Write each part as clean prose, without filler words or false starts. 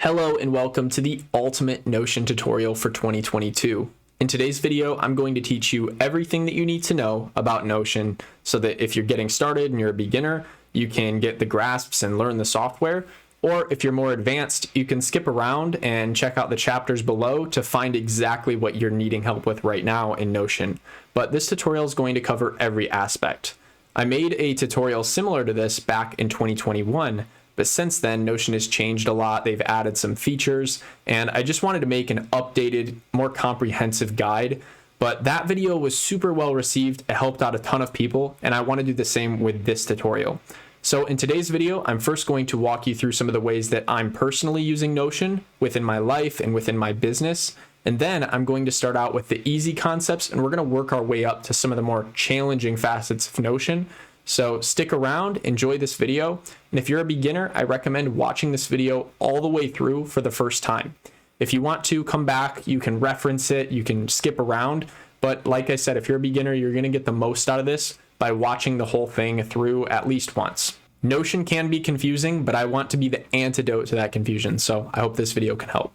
Hello and welcome to the ultimate Notion tutorial for 2022. In today's video, I'm going to teach you everything that you need to know about Notion so that if you're getting started and you're a beginner, you can get the grasps and learn the software. Or if you're more advanced, you can skip around and check out the chapters below to find exactly what you're needing help with right now in Notion. But this tutorial is going to cover every aspect. I made a tutorial similar to this back in 2021, but since then, Notion has changed a lot. They've added some features, and I just wanted to make an updated, more comprehensive guide. But that video was super well received. It helped out a ton of people, and I want to do the same with this tutorial. So in today's video, I'm first going to walk you through some of the ways that I'm personally using Notion within my life and within my business. And then I'm going to start out with the easy concepts, and we're going to work our way up to some of the more challenging facets of Notion. So stick around, enjoy this video, and if you're a beginner, I recommend watching this video all the way through for the first time. If you want to come back, you can reference it, you can skip around, but like I said, if you're a beginner, you're going to get the most out of this by watching the whole thing through at least once. Notion can be confusing, but I want to be the antidote to that confusion, so I hope this video can help.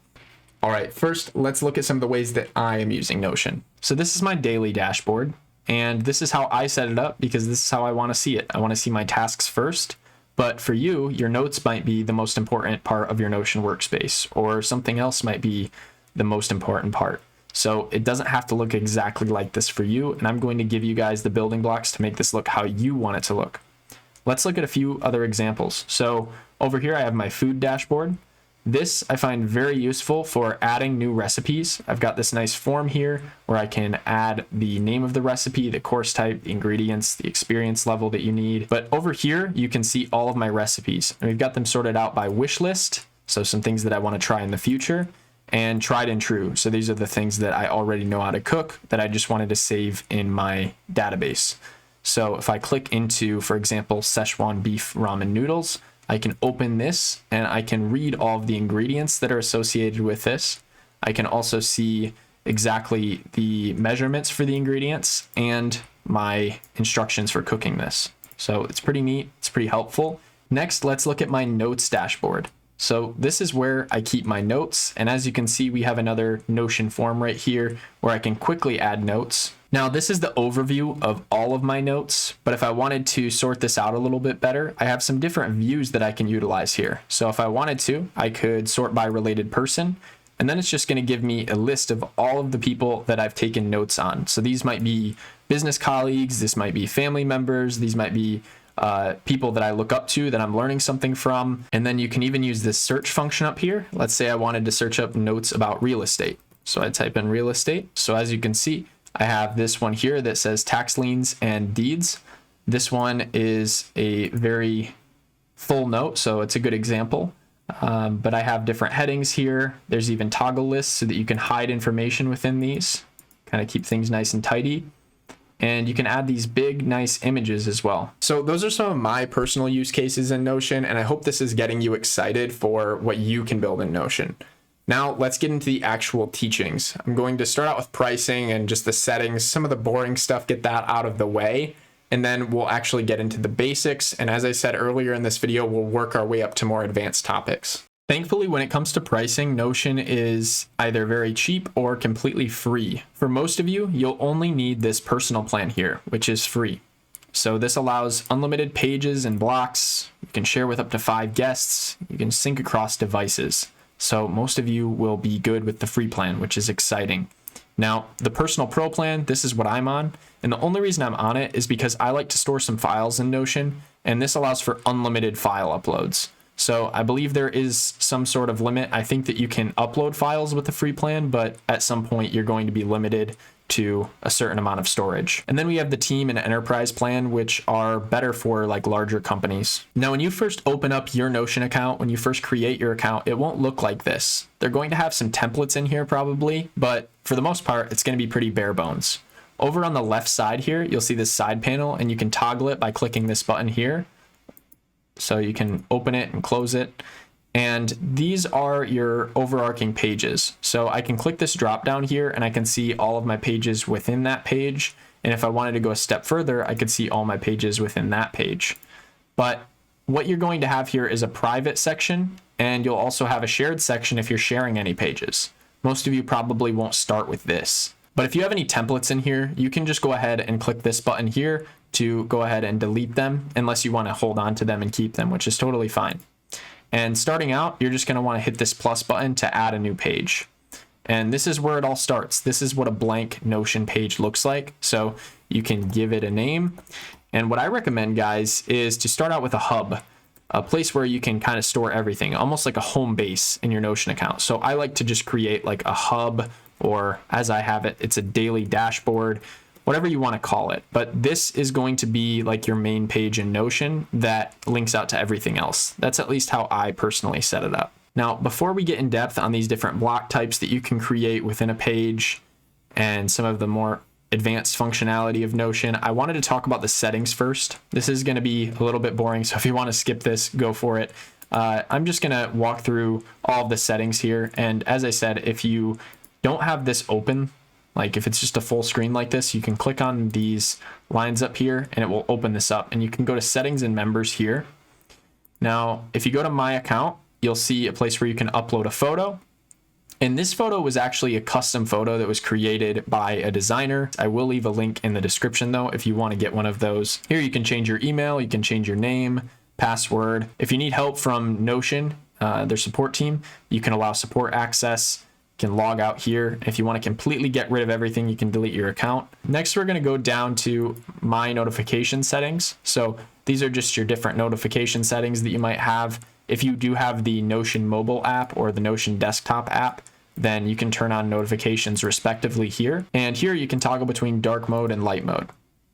All right, first, let's look at some of the ways that I am using Notion. So this is my daily dashboard. And this is how I set it up because this is how I want to see it. I want to see my tasks first, but for you, your notes might be the most important part of your Notion workspace, or something else might be the most important part. So it doesn't have to look exactly like this for you, and I'm going to give you guys the building blocks to make this look how you want it to look. Let's look at a few other examples. So over here, I have my food dashboard. This I find very useful for adding new recipes. I've got this nice form here where I can add the name of the recipe, the course type, the ingredients, the experience level that you need. But over here, you can see all of my recipes. And we've got them sorted out by wish list, so some things that I want to try in the future, and tried and true. So these are the things that I already know how to cook that I just wanted to save in my database. So if I click into, for example, Szechuan beef ramen noodles, I can open this and I can read all of the ingredients that are associated with this. I can also see exactly the measurements for the ingredients and my instructions for cooking this. So it's pretty neat. It's pretty helpful. Next, let's look at my notes dashboard. So this is where I keep my notes. And as you can see, we have another Notion form right here where I can quickly add notes. Now, this is the overview of all of my notes, but if I wanted to sort this out a little bit better, I have some different views that I can utilize here. So if I wanted to, I could sort by related person, and then it's just going to give me a list of all of the people that I've taken notes on. So these might be business colleagues, this might be family members, these might be people that I look up to that I'm learning something from. And then you can even use this search function up here. Let's say I wanted to search up notes about real estate. So I type in real estate. So as you can see, I have this one here that says tax liens and deeds. This one is a very full note, so it's a good example. But I have different headings here. There's even toggle lists so that you can hide information within these, kind of keep things nice and tidy. And you can add these big, nice images as well. So those are some of my personal use cases in Notion, and I hope this is getting you excited for what you can build in Notion. Now let's get into the actual teachings. I'm going to start out with pricing and just the settings, some of the boring stuff, get that out of the way, and then we'll actually get into the basics. And as I said earlier in this video, we'll work our way up to more advanced topics. Thankfully, when it comes to pricing, Notion is either very cheap or completely free. For most of you, you'll only need this personal plan here, which is free. So this allows unlimited pages and blocks. You can share with up to 5 guests. You can sync across devices. So most of you will be good with the free plan, which is exciting. Now, the personal pro plan, this is what I'm on. And the only reason I'm on it is because I like to store some files in Notion, and this allows for unlimited file uploads. So I believe there is some sort of limit. I think that you can upload files with the free plan, but at some point you're going to be limited to a certain amount of storage. And then we have the team and enterprise plan, which are better for like larger companies. Now, when you first open up your Notion account, when you first create your account, it won't look like this. They're going to have some templates in here probably, but for the most part, it's going to be pretty bare bones. Over on the left side here, you'll see this side panel, and you can toggle it by clicking this button here. So you can open it and close it. And these are your overarching pages. So I can click this drop down here and I can see all of my pages within that page. And if I wanted to go a step further, I could see all my pages within that page. But what you're going to have here is a private section and you'll also have a shared section if you're sharing any pages. Most of you probably won't start with this. But if you have any templates in here, you can just go ahead and click this button here to go ahead and delete them, unless you want to hold on to them and keep them, which is totally fine. And starting out, you're just going to want to hit this plus button to add a new page. And this is where it all starts. This is what a blank Notion page looks like. So you can give it a name. And what I recommend, guys, is to start out with a hub, a place where you can kind of store everything, almost like a home base in your Notion account. So I like to just create like a hub, or as I have it, it's a daily dashboard, whatever you want to call it. But this is going to be like your main page in Notion that links out to everything else. That's at least how I personally set it up. Now, before we get in depth on these different block types that you can create within a page and some of the more advanced functionality of Notion, I wanted to talk about the settings first. This is going to be a little bit boring, so if you want to skip this, go for it. I'm just going to walk through all of the settings here. And as I said, if you don't have this open, like if it's just a full screen like this, you can click on these lines up here and it will open this up, and you can go to settings and members here. Now, if you go to my account, you'll see a place where you can upload a photo. And this photo was actually a custom photo that was created by a designer. I will leave a link in the description though, if you want to get one of those. Here you can change your email, you can change your name, password. If you need help from Notion, their support team, you can allow support access. Can log out here. If you want to completely get rid of everything, you can delete your account. Next, we're going to go down to my notification settings. So these are just your different notification settings that you might have. If you do have the Notion mobile app or the Notion desktop app, then you can turn on notifications respectively here. And here you can toggle between dark mode and light mode.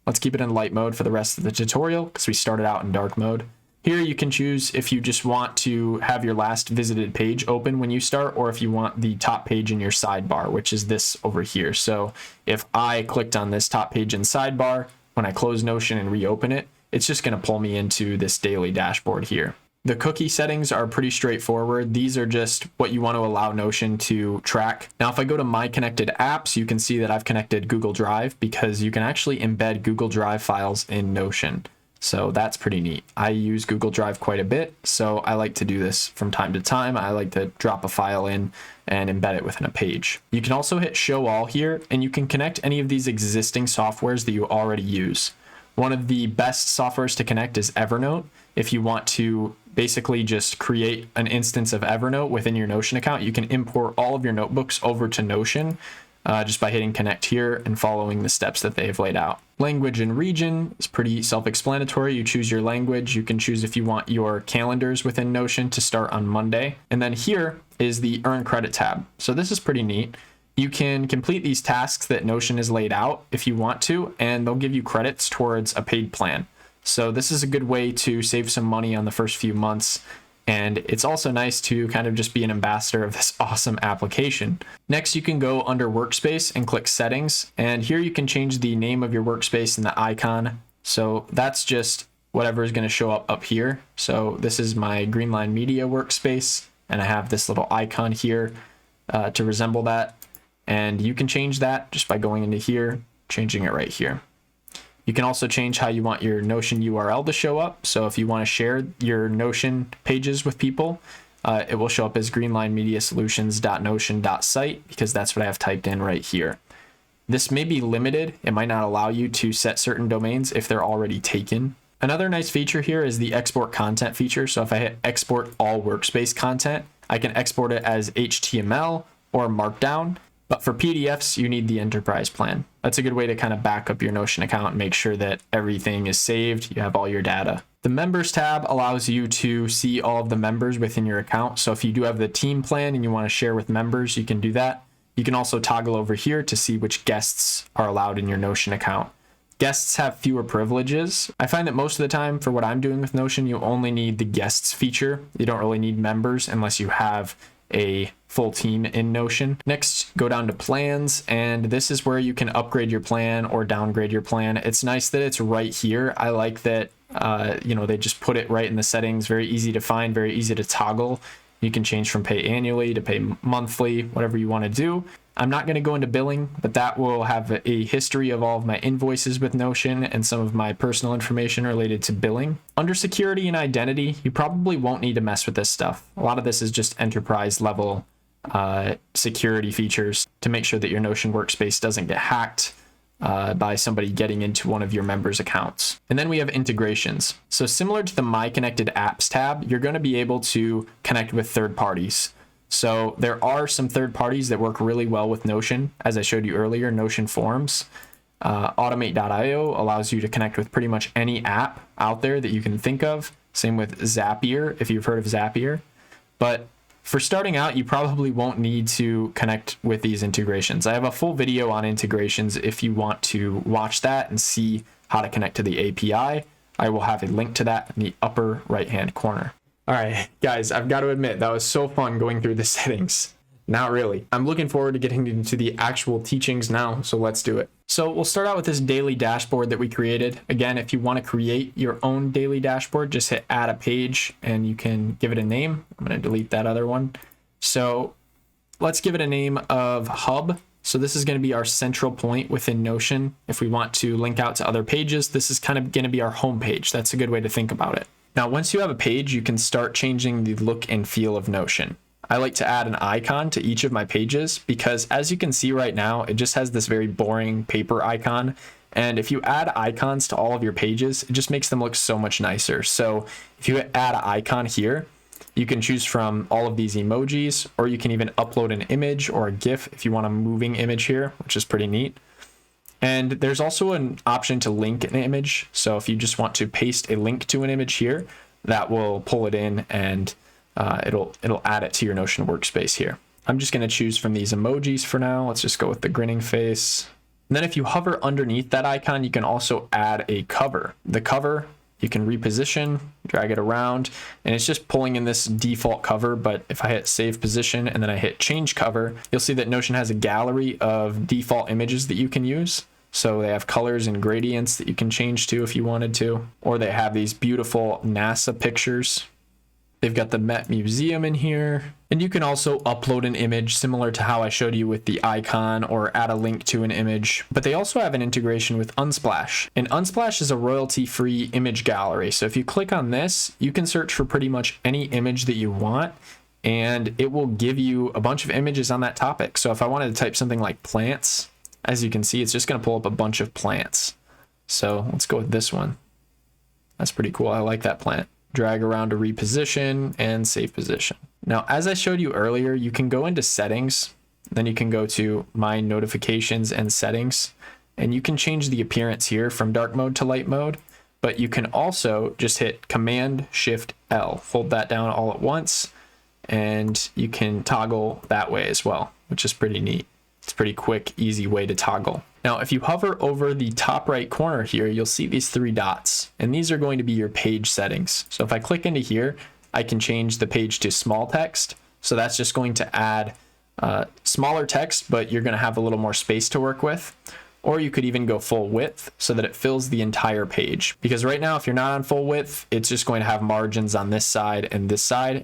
Let's keep it in light mode for the rest of the tutorial because we started out in dark mode. Here you can choose if you just want to have your last visited page open when you start, or if you want the top page in your sidebar, which is this over here. So if I clicked on this top page in sidebar, when I close Notion and reopen it, it's just going to pull me into this daily dashboard here. The cookie settings are pretty straightforward. These are just what you want to allow Notion to track. Now, if I go to my connected apps, you can see that I've connected Google Drive, because you can actually embed Google Drive files in Notion. So that's pretty neat. I use Google Drive quite a bit, so I like to do this from time to time. I like to drop a file in and embed it within a page. You can also hit show all here, and you can connect any of these existing softwares that you already use. One of the best softwares to connect is Evernote. If you want to basically just create an instance of Evernote within your Notion account, you can import all of your notebooks over to Notion just by hitting connect here and following the steps that they've laid out. Language and region is pretty self-explanatory. You choose your language. You can choose if you want your calendars within Notion to start on Monday. And then here is the earn credit tab. So this is pretty neat. You can complete these tasks that Notion has laid out if you want to, and they'll give you credits towards a paid plan. So this is a good way to save some money on the first few months. And it's also nice to kind of just be an ambassador of this awesome application. Next, you can go under workspace and click settings. And here you can change the name of your workspace and the icon. So that's just whatever is going to show up here. So this is my Greenline Media workspace, and I have this little icon here to resemble that. And you can change that just by going into here, changing it right here. You can also change how you want your Notion URL to show up. So if you want to share your Notion pages with people, it will show up as greenlinemediasolutions.notion.site, because that's what I have typed in right here. This may be limited. It might not allow you to set certain domains if they're already taken. Another nice feature here is the export content feature. So if I hit export all workspace content, I can export it as HTML or Markdown. But for PDFs, you need the enterprise plan. That's a good way to kind of back up your Notion account and make sure that everything is saved. You have all your data. The members tab allows you to see all of the members within your account. So if you do have the team plan and you want to share with members, you can do that. You can also toggle over here to see which guests are allowed in your Notion account. Guests have fewer privileges. I find that most of the time for what I'm doing with Notion, you only need the guests feature. You don't really need members unless you have a full team in Notion. Next, go down to plans, and this is where you can upgrade your plan or downgrade your plan. It's nice that it's right here. I like that they just put it right in the settings. Very easy to find, very easy to toggle. You can change from pay annually to pay monthly, whatever you want to do. I'm not going to go into billing, but that will have a history of all of my invoices with Notion and some of my personal information related to billing. Under security and identity, you probably won't need to mess with this stuff. A lot of this is just enterprise level security features to make sure that your Notion workspace doesn't get hacked by somebody getting into one of your members' accounts. And then we have integrations. So similar to the My Connected Apps tab, you're going to be able to connect with third parties. So there are some third parties that work really well with Notion. As I showed you earlier, Notion Forms. Automate.io allows you to connect with pretty much any app out there that you can think of. Same with Zapier, if you've heard of Zapier. But for starting out, you probably won't need to connect with these integrations. I have a full video on integrations if you want to watch that and see how to connect to the API. I will have a link to that in the upper right-hand corner. All right, guys, I've got to admit, that was so fun going through the settings. Not really. I'm looking forward to getting into the actual teachings now, so let's do it. So we'll start out with this daily dashboard that we created. Again, if you want to create your own daily dashboard, just hit add a page and you can give it a name. I'm going to delete that other one. So let's give it a name of Hub. So this is going to be our central point within Notion. If we want to link out to other pages, this is kind of going to be our home page. That's a good way to think about it. Now, once you have a page, you can start changing the look and feel of Notion. I like to add an icon to each of my pages because, as you can see right now, it just has this very boring paper icon. And if you add icons to all of your pages, it just makes them look so much nicer. So if you add an icon here, you can choose from all of these emojis, or you can even upload an image or a GIF if you want a moving image here, which is pretty neat. And there's also an option to link an image. So if you just want to paste a link to an image here, that will pull it in and it'll add it to your Notion workspace here. I'm just going to choose from these emojis for now. Let's just go with the grinning face. And then if you hover underneath that icon, you can also add a cover. The cover, you can reposition, drag it around, and it's just pulling in this default cover. But if I hit save position and then I hit change cover, you'll see that Notion has a gallery of default images that you can use. So they have colors and gradients that you can change to if you wanted to, or they have these beautiful NASA pictures. They've got the Met Museum in here, and you can also upload an image similar to how I showed you with the icon, or add a link to an image. But they also have an integration with Unsplash, and Unsplash is a royalty-free image gallery. So if you click on this, you can search for pretty much any image that you want, and it will give you a bunch of images on that topic. So if I wanted to type something like plants, as you can see, it's just going to pull up a bunch of plants. So let's go with this one. That's pretty cool. I like that plant. Drag around to reposition and save position. Now, as I showed you earlier, you can go into settings, then you can go to my notifications and settings, and you can change the appearance here from dark mode to light mode, but you can also just hit Command Shift L, hold that down all at once, and you can toggle that way as well, which is pretty neat. It's a pretty quick, easy way to toggle. Now, if you hover over the top right corner here, you'll see these three dots, and these are going to be your page settings. So if I click into here, I can change the page to small text. So that's just going to add smaller text, but you're going to have a little more space to work with. Or you could even go full width so that it fills the entire page. Because right now, if you're not on full width, it's just going to have margins on this side,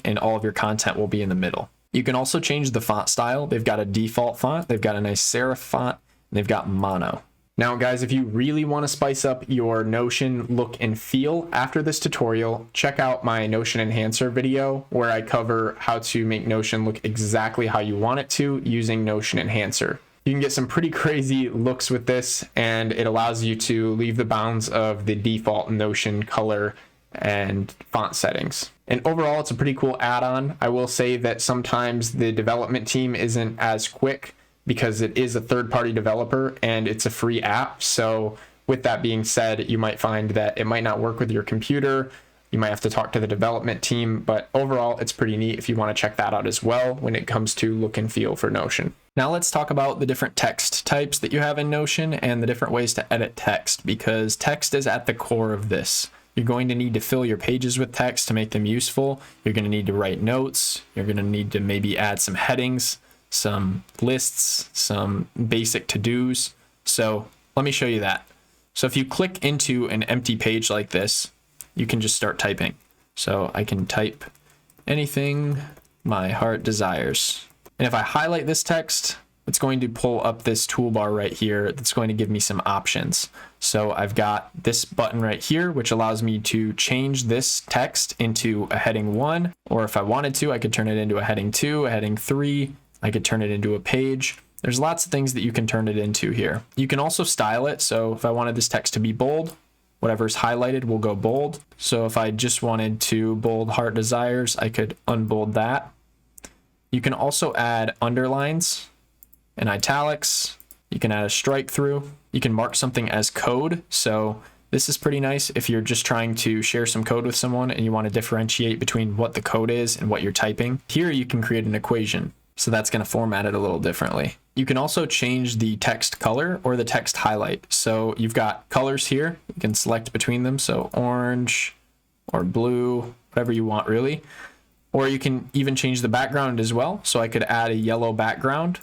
and all of your content will be in the middle. You can also change the font style. They've got a default font. They've got a nice serif font. And they've got mono. Now, guys, if you really want to spice up your Notion look and feel after this tutorial, check out my Notion Enhancer video where I cover how to make Notion look exactly how you want it to using Notion Enhancer. You can get some pretty crazy looks with this, and it allows you to leave the bounds of the default Notion color and font settings. And overall, it's a pretty cool add-on. I will say that sometimes the development team isn't as quick because it is a third-party developer and it's a free app. So with that being said, you might find that it might not work with your computer. You might have to talk to the development team, but overall, it's pretty neat if you want to check that out as well when it comes to look and feel for Notion. Now let's talk about the different text types that you have in Notion and the different ways to edit text, because text is at the core of this. You're going to need to fill your pages with text to make them useful. You're going to need to write notes. You're going to need to maybe add some headings, some lists, some basic to-dos. So let me show you that. So if you click into an empty page like this, you can just start typing. So I can type anything my heart desires. And if I highlight this text, it's going to pull up this toolbar right here that's going to give me some options. So I've got this button right here, which allows me to change this text into a heading 1, or if I wanted to, I could turn it into a heading 2, a heading 3, I could turn it into a page. There's lots of things that you can turn it into here. You can also style it. So if I wanted this text to be bold, whatever's highlighted will go bold. So if I just wanted to bold heart desires, I could unbold that. You can also add underlines and italics. You can add a strike through. You can mark something as code. So this is pretty nice if you're just trying to share some code with someone and you want to differentiate between what the code is and what you're typing. Here you can create an equation. So that's going to format it a little differently. You can also change the text color or the text highlight. So you've got colors here. You can select between them. So orange or blue, whatever you want really. Or you can even change the background as well. So I could add a yellow background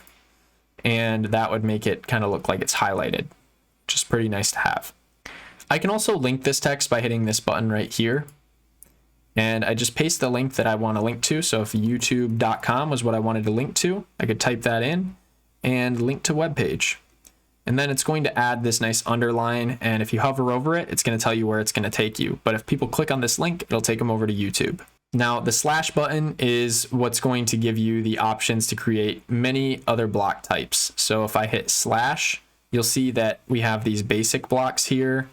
and that would make it kind of look like it's highlighted, which is pretty nice to have. I can also link this text by hitting this button right here. And I just paste the link that I want to link to. So if youtube.com was what I wanted to link to, I could type that in and link to web page. And then it's going to add this nice underline. And if you hover over it, it's going to tell you where it's going to take you. But if people click on this link, it'll take them over to YouTube. Now the slash button is what's going to give you the options to create many other block types. So if I hit slash, you'll see that we have these basic blocks here.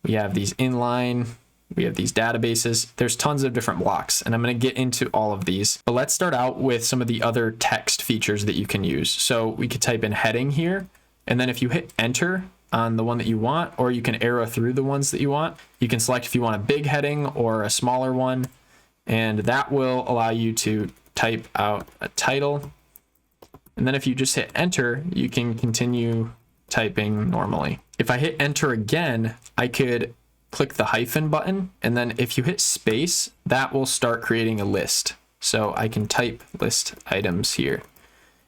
We have these inline. We have these databases. There's tons of different blocks, and I'm going to get into all of these. But let's start out with some of the other text features that you can use. So we could type in heading here, and then if you hit enter on the one that you want, or you can arrow through the ones that you want, you can select if you want a big heading or a smaller one, and that will allow you to type out a title. And then if you just hit enter, you can continue typing normally. If I hit enter again, I could click the hyphen button, and then if you hit space, that will start creating a list. So I can type list items here.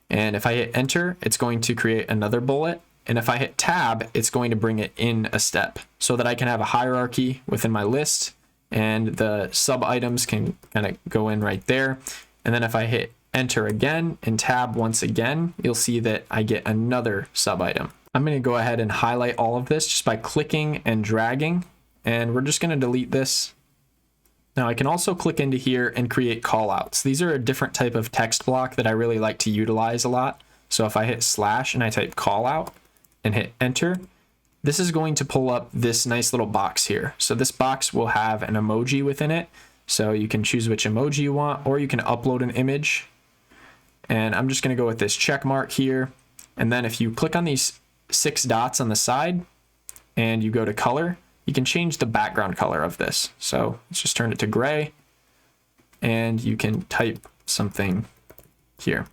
And if I hit enter, it's going to create another bullet. And if I hit tab, it's going to bring it in a step so that I can have a hierarchy within my list and the sub items can kind of go in right there. And then if I hit enter again and tab once again, you'll see that I get another sub item. I'm going to go ahead and highlight all of this just by clicking and dragging. And we're just going to delete this. Now I can also click into here and create callouts. These are a different type of text block that I really like to utilize a lot. So if I hit slash and I type callout and hit enter, this is going to pull up this nice little box here. So this box will have an emoji within it. So you can choose which emoji you want, or you can upload an image. And I'm just going to go with this check mark here. And then if you click on these 6 dots on the side and you go to color, you can change the background color of this. So let's just turn it to gray and you can type something here.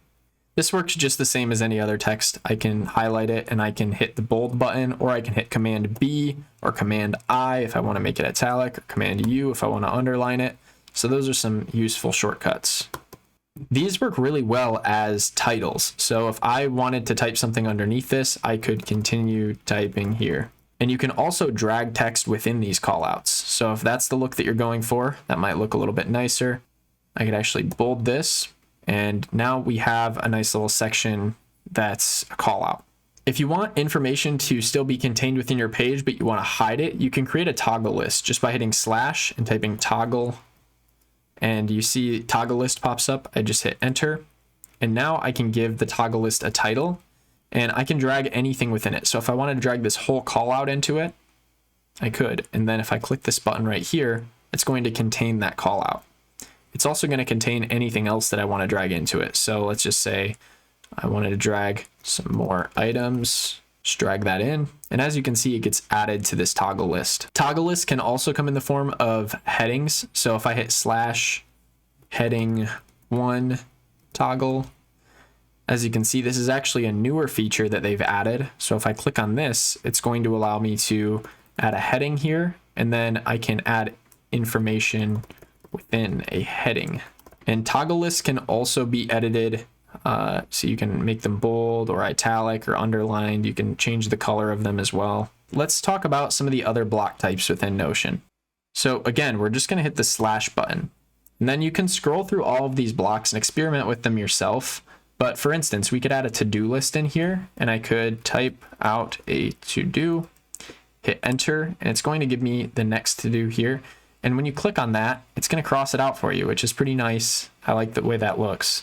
This works just the same as any other text. I can highlight it and I can hit the bold button, or I can hit Command B or Command I if I want to make it italic, or Command U if I want to underline it. So those are some useful shortcuts. These work really well as titles. So if I wanted to type something underneath this, I could continue typing here. And you can also drag text within these callouts. So if that's the look that you're going for, that might look a little bit nicer. I could actually bold this. And now we have a nice little section that's a callout. If you want information to still be contained within your page, but you want to hide it, you can create a toggle list just by hitting slash and typing toggle. And you see toggle list pops up. I just hit enter. And now I can give the toggle list a title. And I can drag anything within it. So if I wanted to drag this whole call out into it, I could. And then if I click this button right here, it's going to contain that call out. It's also going to contain anything else that I want to drag into it. So let's just say I wanted to drag some more items, just drag that in. And as you can see, it gets added to this toggle list. Toggle lists can also come in the form of headings. So if I hit slash heading 1 toggle, as you can see, this is actually a newer feature that they've added. So if I click on this, it's going to allow me to add a heading here, and then I can add information within a heading. And toggle lists can also be edited. So you can make them bold or italic or underlined. You can change the color of them as well. Let's talk about some of the other block types within Notion. So again, we're just going to hit the slash button. And then you can scroll through all of these blocks and experiment with them yourself. But for instance, we could add a to-do list in here, and I could type out a to-do, hit enter, and it's going to give me the next to-do here. And when you click on that, it's going to cross it out for you, which is pretty nice. I like the way that looks.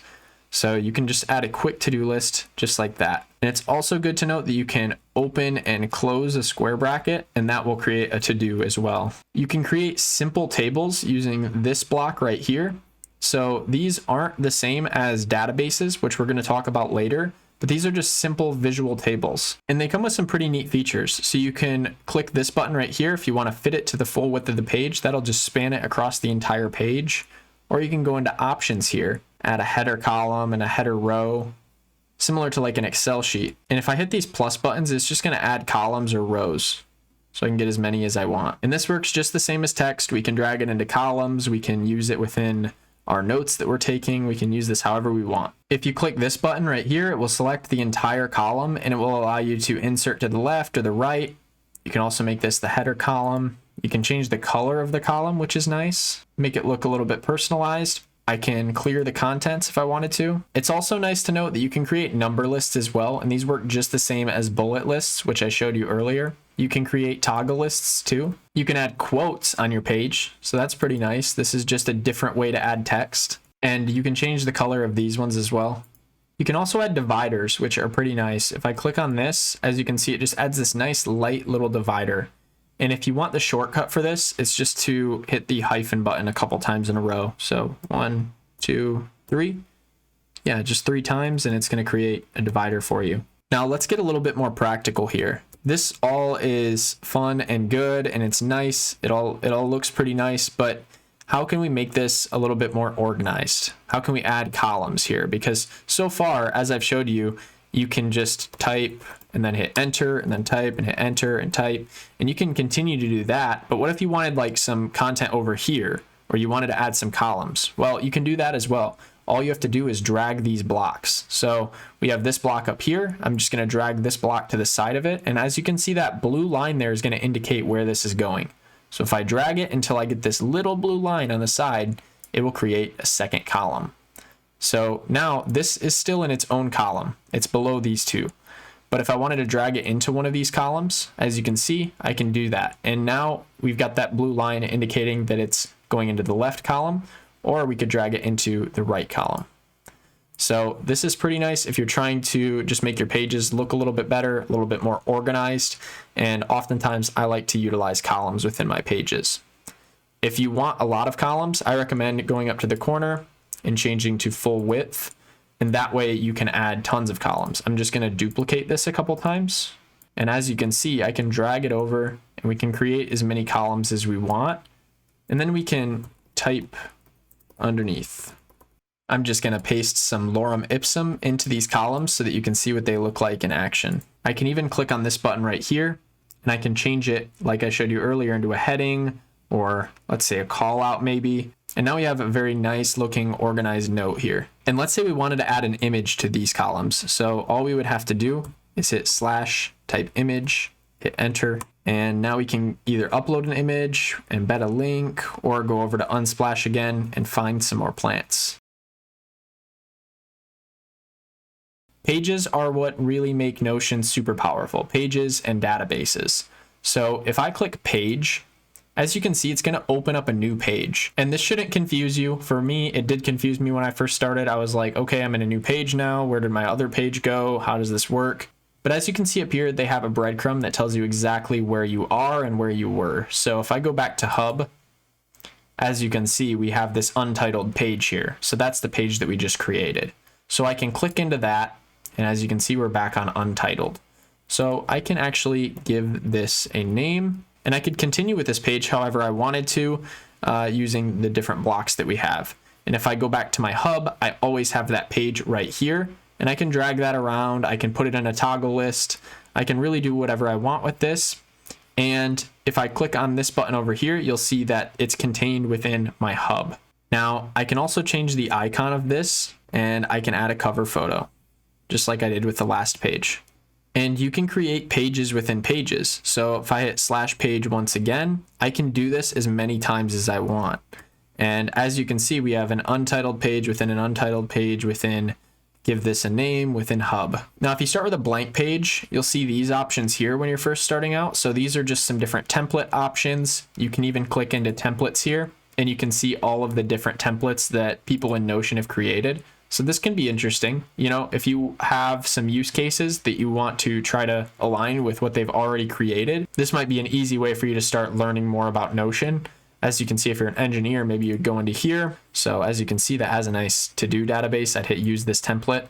So you can just add a quick to-do list just like that. And it's also good to note that you can open and close a square bracket, and that will create a to-do as well. You can create simple tables using this block right here. So these aren't the same as databases, which we're going to talk about later, but these are just simple visual tables. And they come with some pretty neat features. So you can click this button right here if you want to fit it to the full width of the page. That'll just span it across the entire page. Or you can go into options here, add a header column and a header row, similar to like an Excel sheet. And if I hit these plus buttons, it's just going to add columns or rows, so I can get as many as I want. And this works just the same as text. We can drag it into columns. We can use it within our notes that we're taking. We can use this however we want. If you click this button right here, it will select the entire column, and it will allow you to insert to the left or the right. You can also make this the header column. You can change the color of the column, which is nice. Make it look a little bit personalized. I can clear the contents if I wanted to. It's also nice to note that you can create number lists as well, and these work just the same as bullet lists, which I showed you earlier. You can create toggle lists too. You can add quotes on your page, so that's pretty nice. This is just a different way to add text. And you can change the color of these ones as well. You can also add dividers, which are pretty nice. If I click on this, as you can see, it just adds this nice light little divider. And if you want the shortcut for this, it's just to hit the hyphen button a couple times in a row. So 1, 2, 3. Yeah, just 3 times, and it's going to create a divider for you. Now let's get a little bit more practical here. This all is fun and good, and it's nice. It all looks pretty nice, but how can we make this a little bit more organized? How can we add columns here? Because so far, as I've showed you, you can just type and then hit enter and then type and hit enter and type, and you can continue to do that. But what if you wanted like some content over here, or you wanted to add some columns? Well, you can do that as well. All you have to do is drag these blocks. So we have this block up here. I'm just going to drag this block to the side of it. And as you can see, that blue line there is going to indicate where this is going. So if I drag it until I get this little blue line on the side, it will create a second column. So now this is still in its own column. It's below these two. But if I wanted to drag it into one of these columns, as you can see, I can do that. And now we've got that blue line indicating that it's going into the left column, or we could drag it into the right column. So this is pretty nice if you're trying to just make your pages look a little bit better, a little bit more organized. And oftentimes I like to utilize columns within my pages. If you want a lot of columns, I recommend going up to the corner and changing to full width. And that way you can add tons of columns. I'm just going to duplicate this a couple times. And as you can see, I can drag it over and we can create as many columns as we want. And then we can type underneath. I'm just going to paste some lorem ipsum into these columns so that you can see what they look like in action. I can even click on this button right here, and I can change it, like I showed you earlier, into a heading, or let's say a call out maybe. And now we have a very nice looking organized note here. And let's say we wanted to add an image to these columns. So all we would have to do is hit / type image, hit enter. And now we can either upload an image, embed a link, or go over to Unsplash again and find some more plants. Pages are what really make Notion super powerful, pages and databases. So if I click page, as you can see, it's going to open up a new page. And this shouldn't confuse you. For me, it did confuse me when I first started. I was like, okay, I'm in a new page now. Where did my other page go? How does this work? But as you can see up here, they have a breadcrumb that tells you exactly where you are and where you were. So if I go back to Hub, as you can see, we have this untitled page here. So that's the page that we just created. So I can click into that. And as you can see, we're back on Untitled. So I can actually give this a name, and I could continue with this page however I wanted to using the different blocks that we have. And if I go back to my hub, I always have that page right here, and I can drag that around. I can put it in a toggle list. I can really do whatever I want with this. And if I click on this button over here, you'll see that it's contained within my hub. Now, I can also change the icon of this, and I can add a cover photo, just like I did with the last page. And you can create pages within pages. So if I hit /page once again, I can do this as many times as I want. And as you can see, we have an untitled page within an untitled page within give this a name within Hub. Now, if you start with a blank page, you'll see these options here when you're first starting out. So these are just some different template options. You can even click into templates here, and you can see all of the different templates that people in Notion have created. So this can be interesting. You know, if you have some use cases that you want to try to align with what they've already created, this might be an easy way for you to start learning more about Notion. As you can see, if you're an engineer, maybe you'd go into here. So as you can see, that has a nice to-do database. I'd hit use this template,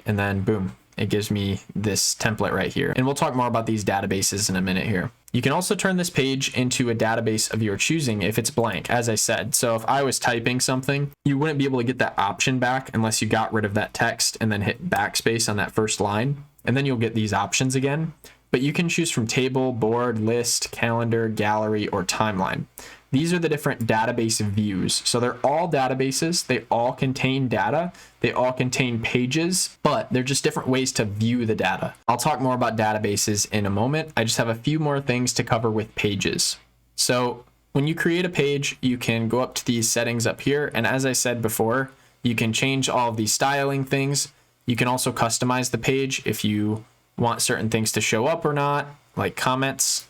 and then boom, it gives me this template right here. And we'll talk more about these databases in a minute here. You can also turn this page into a database of your choosing if it's blank, as I said. So if I was typing something, you wouldn't be able to get that option back unless you got rid of that text and then hit backspace on that first line. And then you'll get these options again. But you can choose from table, board, list, calendar, gallery, or timeline. These are the different database views. So they're all databases. They all contain data. They all contain pages, but they're just different ways to view the data. I'll talk more about databases in a moment. I just have a few more things to cover with pages. So when you create a page, you can go up to these settings up here. And as I said before, you can change all of these styling things. You can also customize the page if you want certain things to show up or not, like comments,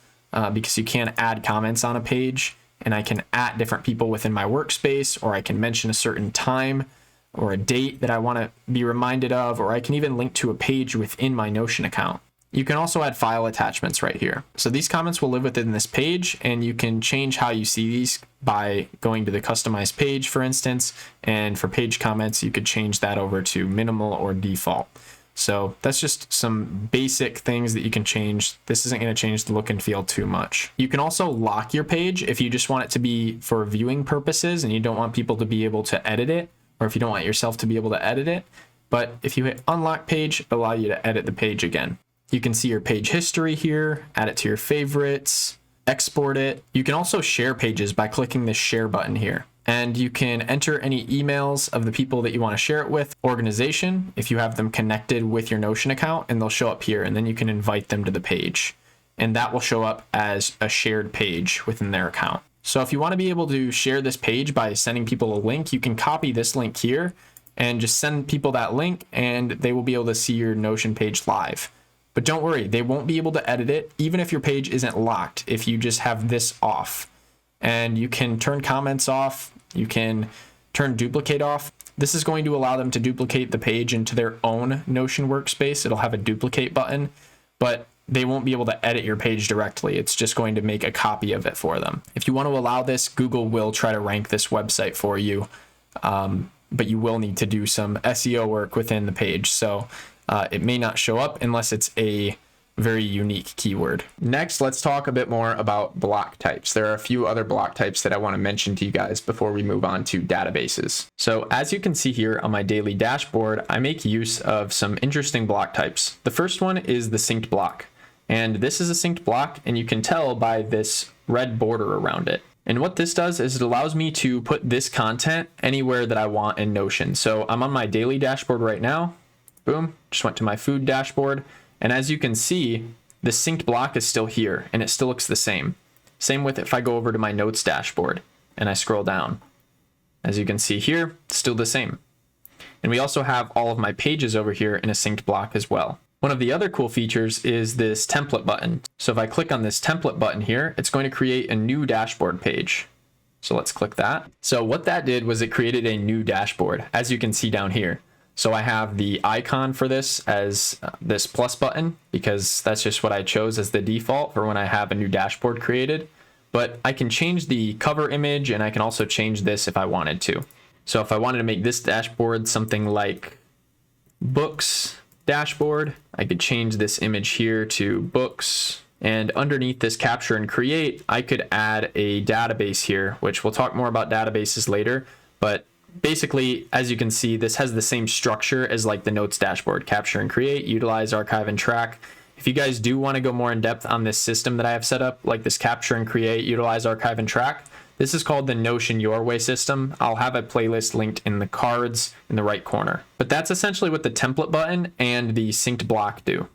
because you can add comments on a page, and I can add different people within my workspace, or I can mention a certain time or a date that I want to be reminded of, or I can even link to a page within my Notion account. You can also add file attachments right here. So these comments will live within this page, and you can change how you see these by going to the customized page, for instance, and for page comments, you could change that over to minimal or default. So that's just some basic things that you can change. This isn't going to change the look and feel too much. You can also lock your page if you just want it to be for viewing purposes and you don't want people to be able to edit it, or if you don't want yourself to be able to edit it. But if you hit unlock page, it'll allow you to edit the page again. You can see your page history here, add it to your favorites, export it. You can also share pages by clicking the share button here. And you can enter any emails of the people that you want to share it with, organization, if you have them connected with your Notion account, and they'll show up here, and then you can invite them to the page. And that will show up as a shared page within their account. So if you want to be able to share this page by sending people a link, you can copy this link here and just send people that link, and they will be able to see your Notion page live. But don't worry, they won't be able to edit it, even if your page isn't locked, if you just have this off. And you can turn comments off. You can turn duplicate off. This is going to allow them to duplicate the page into their own Notion workspace. It'll have a duplicate button, but they won't be able to edit your page directly. It's just going to make a copy of it for them. If you want to allow this, Google will try to rank this website for you, but you will need to do some SEO work within the page. So it may not show up unless it's a very unique keyword. Next, let's talk a bit more about block types. There are a few other block types that I want to mention to you guys before we move on to databases. So as you can see here on my daily dashboard, I make use of some interesting block types. The first one is the synced block. And this is a synced block, and you can tell by this red border around it. And what this does is it allows me to put this content anywhere that I want in Notion. So I'm on my daily dashboard right now. Boom, just went to my food dashboard. And as you can see, the synced block is still here and it still looks the same. Same with if I go over to my notes dashboard and I scroll down. As you can see here, still the same. And we also have all of my pages over here in a synced block as well. One of the other cool features is this template button. So if I click on this template button here, it's going to create a new dashboard page. So let's click that. So what that did was it created a new dashboard, as you can see down here. So I have the icon for this as this plus button, because that's just what I chose as the default for when I have a new dashboard created. But I can change the cover image, and I can also change this if I wanted to. So if I wanted to make this dashboard something like books dashboard, I could change this image here to books. And underneath this capture and create, I could add a database here, which we'll talk more about databases later. But basically, as you can see, this has the same structure as like the notes dashboard: capture and create, utilize, archive, and track. If you guys do want to go more in depth on this system that I have set up, like this capture and create, utilize, archive, and track, this is called the Notion Your Way system. I'll have a playlist linked in the cards in the right corner. But that's essentially what the template button and the synced block do.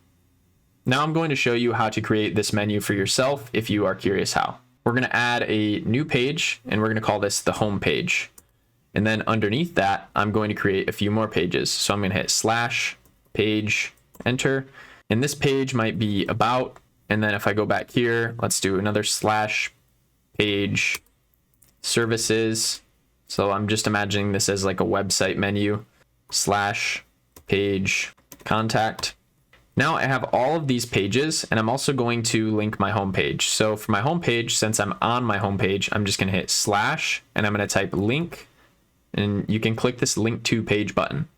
Now I'm going to show you how to create this menu for yourself if you are curious how. We're going to add a new page, and we're going to call this the home page. And then underneath that, I'm going to create a few more pages. So I'm going to hit slash page, enter. And this page might be about. And then if I go back here, let's do another slash page services. So I'm just imagining this as like a website menu, slash page contact. Now I have all of these pages, and I'm also going to link my home page. So for my home page, since I'm on my home page, I'm just going to hit slash, and I'm going to type link, and you can click this link to page button.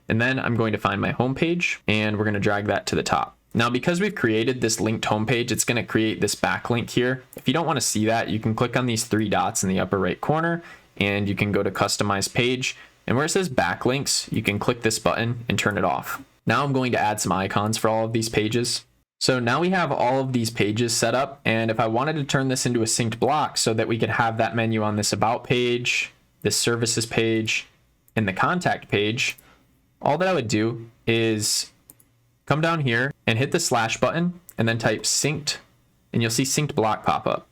And then I'm going to find my home page, and we're going to drag that to the top. Now, because we've created this linked homepage, it's going to create this backlink here. If you don't want to see that, you can click on these three dots in the upper right corner, and you can go to customize page. And where it says backlinks, you can click this button and turn it off. Now I'm going to add some icons for all of these pages. So now we have all of these pages set up. And if I wanted to turn this into a synced block so that we could have that menu on this about page, this services page, and the contact page, all that I would do is come down here and hit the slash button and then type synced, and you'll see synced block pop up.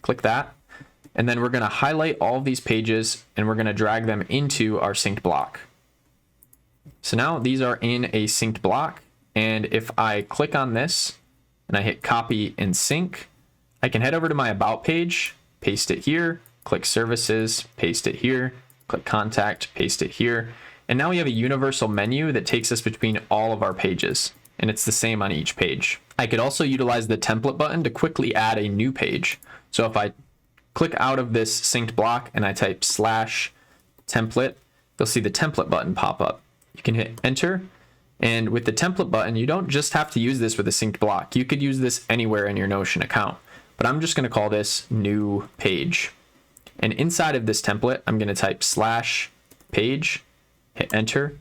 Click that. And then we're going to highlight all of these pages and we're going to drag them into our synced block. So now these are in a synced block. And if I click on this and I hit copy and sync, I can head over to my about page, paste it here, click services, paste it here, click contact, paste it here. And now we have a universal menu that takes us between all of our pages, and it's the same on each page. I could also utilize the template button to quickly add a new page. So if I click out of this synced block and I type slash template, you'll see the template button pop up. You can hit enter, and with the template button, you don't just have to use this with a synced block. You could use this anywhere in your Notion account, but I'm just going to call this new page. And inside of this template, I'm going to type slash page, hit enter,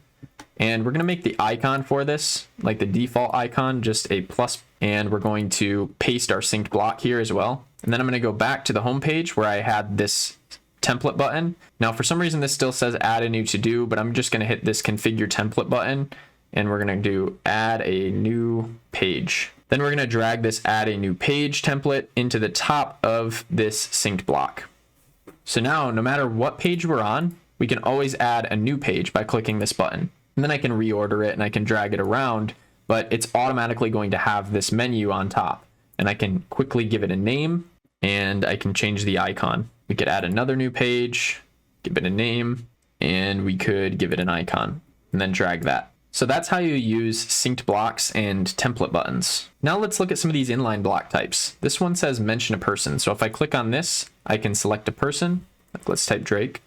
and we're going to make the icon for this, like the default icon, just a plus, and we're going to paste our synced block here as well. And then I'm going to go back to the home page where I had this template button. Now, for some reason, this still says add a new to do, but I'm just going to hit this configure template button, and we're going to do add a new page. Then we're going to drag this add a new page template into the top of this synced block. So now, no matter what page we're on, we can always add a new page by clicking this button. And then I can reorder it and I can drag it around, but it's automatically going to have this menu on top. And I can quickly give it a name, and I can change the icon. We could add another new page, give it a name, and we could give it an icon, and then drag that. So that's how you use synced blocks and template buttons. Now let's look at some of these inline block types. This one says mention a person. So if I click on this, I can select a person. Let's type Drake.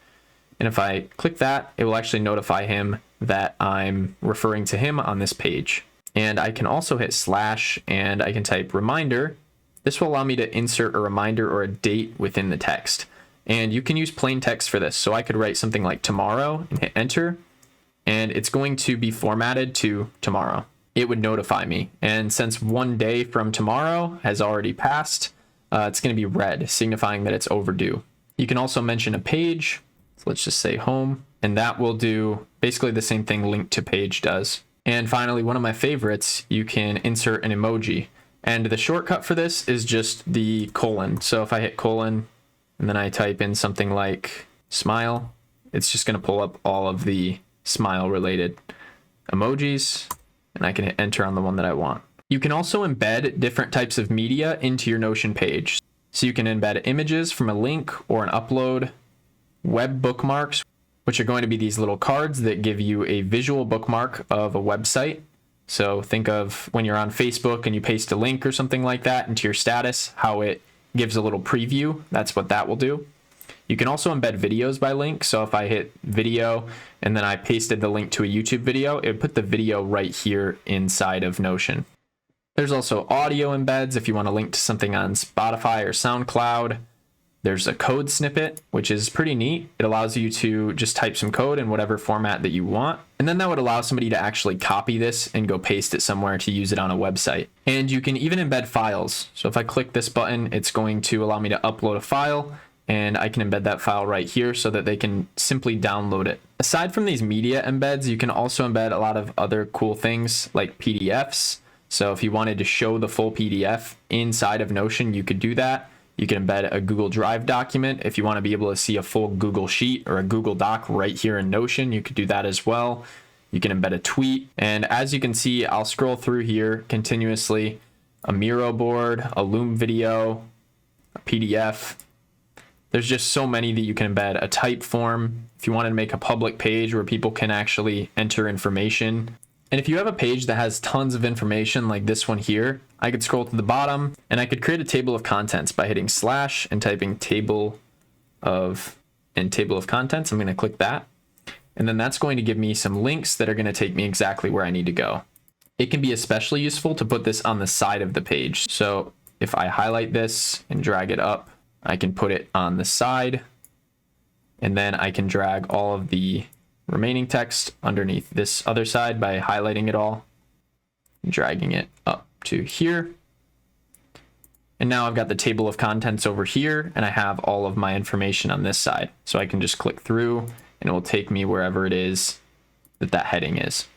And if I click that, it will actually notify him that I'm referring to him on this page. And I can also hit slash and I can type reminder. This will allow me to insert a reminder or a date within the text. And you can use plain text for this. So I could write something like tomorrow and hit enter, and it's going to be formatted to tomorrow. It would notify me. And since 1 day from tomorrow has already passed, it's going to be red, signifying that it's overdue. You can also mention a page. So let's just say home, and that will do basically the same thing link to page does. And finally, one of my favorites, you can insert an emoji. And the shortcut for this is just the colon. So if I hit colon and then I type in something like smile, it's just going to pull up all of the smile related emojis, and I can hit enter on the one that I want. You can also embed different types of media into your Notion page. So you can embed images from a link or an upload, web bookmarks, which are going to be these little cards that give you a visual bookmark of a website. So think of when you're on Facebook and you paste a link or something like that into your status, how it gives a little preview. That's what that will do. You can also embed videos by link. So if I hit video and then I pasted the link to a YouTube video, it would put the video right here inside of Notion. There's also audio embeds if you want to link to something on Spotify or SoundCloud. There's a code snippet, which is pretty neat. It allows you to just type some code in whatever format that you want. And then that would allow somebody to actually copy this and go paste it somewhere to use it on a website. And you can even embed files. So if I click this button, it's going to allow me to upload a file, and I can embed that file right here so that they can simply download it. Aside from these media embeds, you can also embed a lot of other cool things like PDFs. So if you wanted to show the full PDF inside of Notion, you could do that. You can embed a Google Drive document. If you want to be able to see a full Google Sheet or a Google Doc right here in Notion, you could do that as well. You can embed a tweet. And as you can see, I'll scroll through here continuously. A Miro board, a Loom video, a PDF. There's just so many that you can embed. A type form, if you wanted to make a public page where people can actually enter information. And if you have a page that has tons of information like this one here, I could scroll to the bottom and I could create a table of contents by hitting / and typing table of contents. I'm going to click that. And then that's going to give me some links that are going to take me exactly where I need to go. It can be especially useful to put this on the side of the page. So if I highlight this and drag it up, I can put it on the side, and then I can drag all of the remaining text underneath this other side by highlighting it all, dragging it up to here. And now I've got the table of contents over here, and I have all of my information on this side. So I can just click through and it will take me wherever it is that heading is.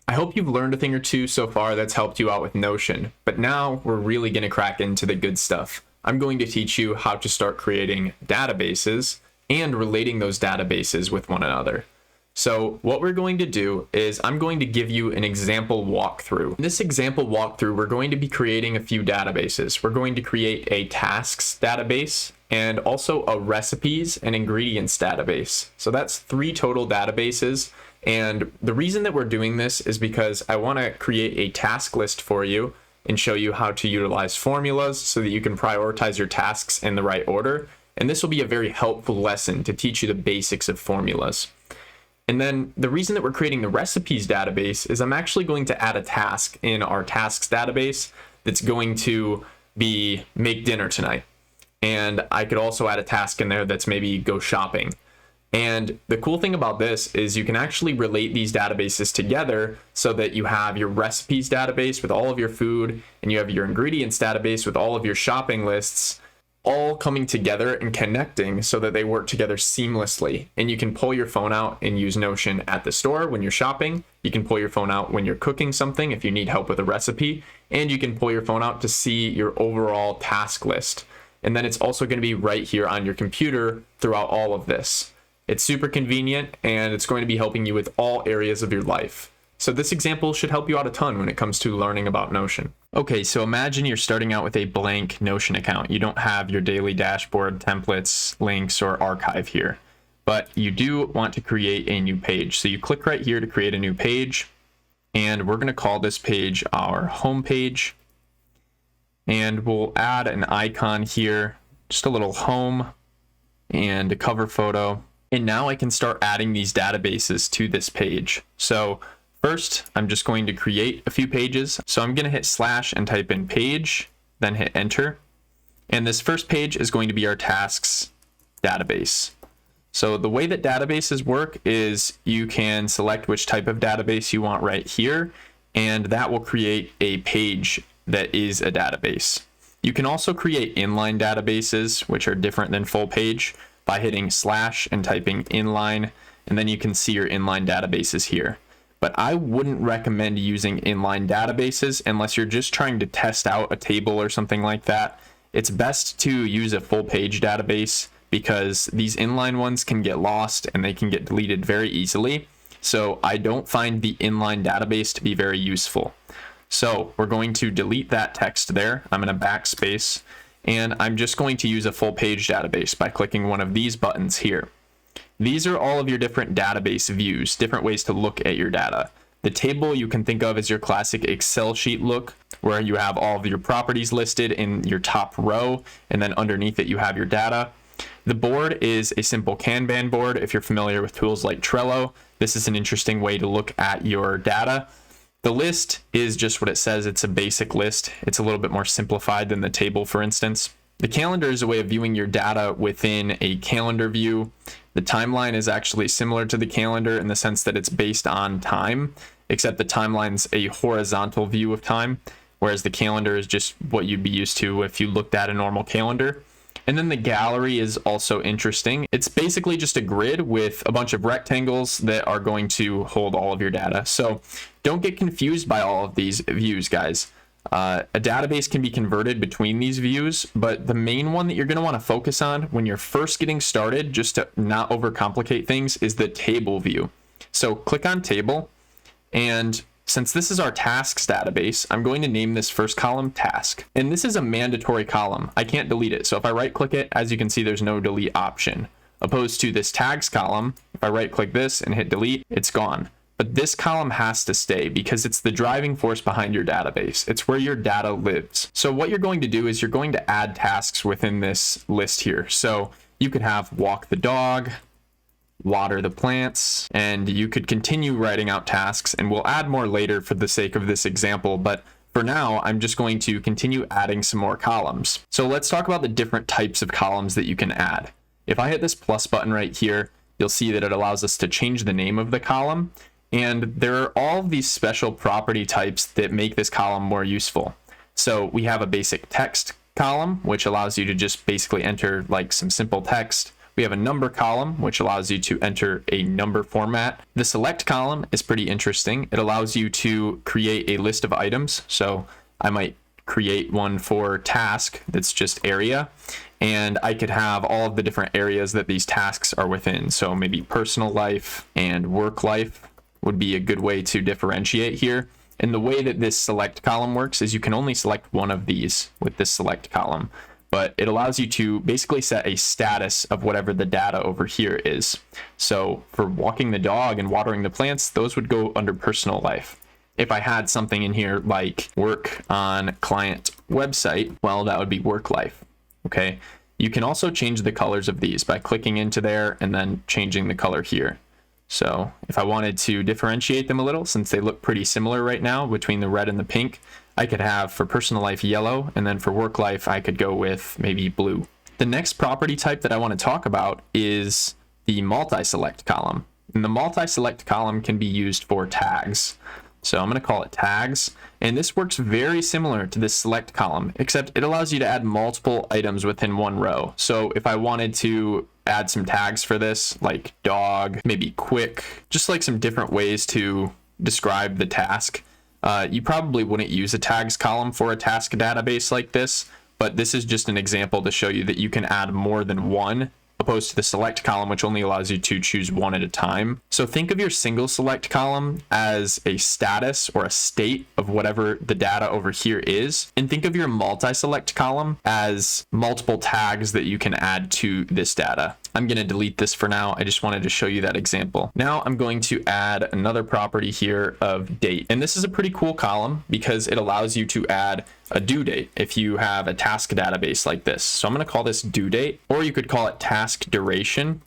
I hope you've learned a thing or two so far that's helped you out with Notion, but now we're really going to crack into the good stuff. I'm going to teach you how to start creating databases and relating those databases with one another. So what we're going to do is I'm going to give you an example walkthrough. In this example walkthrough, we're going to be creating a few databases. We're going to create a tasks database and also a recipes and ingredients database. So that's 3 total databases. And the reason that we're doing this is because I want to create a task list for you and show you how to utilize formulas so that you can prioritize your tasks in the right order. And this will be a very helpful lesson to teach you the basics of formulas. And then the reason that we're creating the recipes database is I'm actually going to add a task in our tasks database that's going to be make dinner tonight. And I could also add a task in there that's maybe go shopping. And the cool thing about this is you can actually relate these databases together so that you have your recipes database with all of your food and you have your ingredients database with all of your shopping lists all coming together and connecting so that they work together seamlessly. And you can pull your phone out and use Notion at the store when you're shopping. You can pull your phone out when you're cooking something if you need help with a recipe. And you can pull your phone out to see your overall task list. And then it's also going to be right here on your computer throughout all of this. It's super convenient and it's going to be helping you with all areas of your life. So this example should help you out a ton when it comes to learning about Notion. Okay, so imagine you're starting out with a blank Notion account. You don't have your daily dashboard, templates, links, or archive here, but you do want to create a new page. So you click right here to create a new page, and we're going to call this page our home page. And we'll add an icon here, just a little home and a cover photo. And now I can start adding these databases to this page. So first, I'm just going to create a few pages. So I'm going to hit / and type in page, then hit enter. And this first page is going to be our tasks database. So the way that databases work is you can select which type of database you want right here, and that will create a page that is a database. You can also create inline databases, which are different than full page, by hitting / and typing inline, and then you can see your inline databases here. But I wouldn't recommend using inline databases unless you're just trying to test out a table or something like that. It's best to use a full page database because these inline ones can get lost and they can get deleted very easily. So I don't find the inline database to be very useful. So we're going to delete that text there. I'm going to backspace, and I'm just going to use a full page database by clicking one of these buttons here. These are all of your different database views, different ways to look at your data. The table you can think of as your classic Excel sheet look, where you have all of your properties listed in your top row, and then underneath it you have your data. The board is a simple Kanban board. If you're familiar with tools like Trello, this is an interesting way to look at your data. The list is just what it says. It's a basic list. It's a little bit more simplified than the table, for instance. The calendar is a way of viewing your data within a calendar view. The timeline is actually similar to the calendar in the sense that it's based on time, except the timeline's a horizontal view of time, whereas the calendar is just what you'd be used to if you looked at a normal calendar. And then the gallery is also interesting. It's basically just a grid with a bunch of rectangles that are going to hold all of your data. So don't get confused by all of these views, guys. A database can be converted between these views, but the main one that you're going to want to focus on when you're first getting started, just to not overcomplicate things, is the table view. So click on table, and since this is our tasks database, I'm going to name this first column task. And this is a mandatory column. I can't delete it. So if I right click it, as you can see, there's no delete option. Opposed to this tags column, if I right click this and hit delete, it's gone. But this column has to stay because it's the driving force behind your database. It's where your data lives. So what you're going to do is you're going to add tasks within this list here. So you could have walk the dog, water the plants, and you could continue writing out tasks, and we'll add more later for the sake of this example. But for now, I'm just going to continue adding some more columns. So let's talk about the different types of columns that you can add. If I hit this plus button right here, you'll see that it allows us to change the name of the column. And there are all of these special property types that make this column more useful. So we have a basic text column, which allows you to just basically enter like some simple text. We have a number column, which allows you to enter a number format. The select column is pretty interesting. It allows you to create a list of items. So I might create one for task that's just area, and I could have all of the different areas that these tasks are within. So maybe personal life and work life would be a good way to differentiate here. And the way that this select column works is you can only select one of these with this select column, but it allows you to basically set a status of whatever the data over here is. So for walking the dog and watering the plants, those would go under personal life. If I had something in here like work on client website, well, that would be work life. Okay. You can also change the colors of these by clicking into there and then changing the color here. So if I wanted to differentiate them a little, since they look pretty similar right now between the red and the pink, I could have for personal life yellow, and then for work life, I could go with maybe blue. The next property type that I want to talk about is the multi-select column. And the multi-select column can be used for tags. So I'm going to call it tags. And this works very similar to this select column, except it allows you to add multiple items within one row. So if I wanted to add some tags for this, like dog, maybe quick, just like some different ways to describe the task. You probably wouldn't use a tags column for a task database like this, but this is just an example to show you that you can add more than one, opposed to the select column, which only allows you to choose one at a time. So think of your single select column as a status or a state of whatever the data over here is. And think of your multi-select column as multiple tags that you can add to this data. I'm going to delete this for now. I just wanted to show you that example. Now I'm going to add another property here of date. And this is a pretty cool column because it allows you to add a due date if you have a task database like this. So I'm going to call this due date, or you could call it task duration.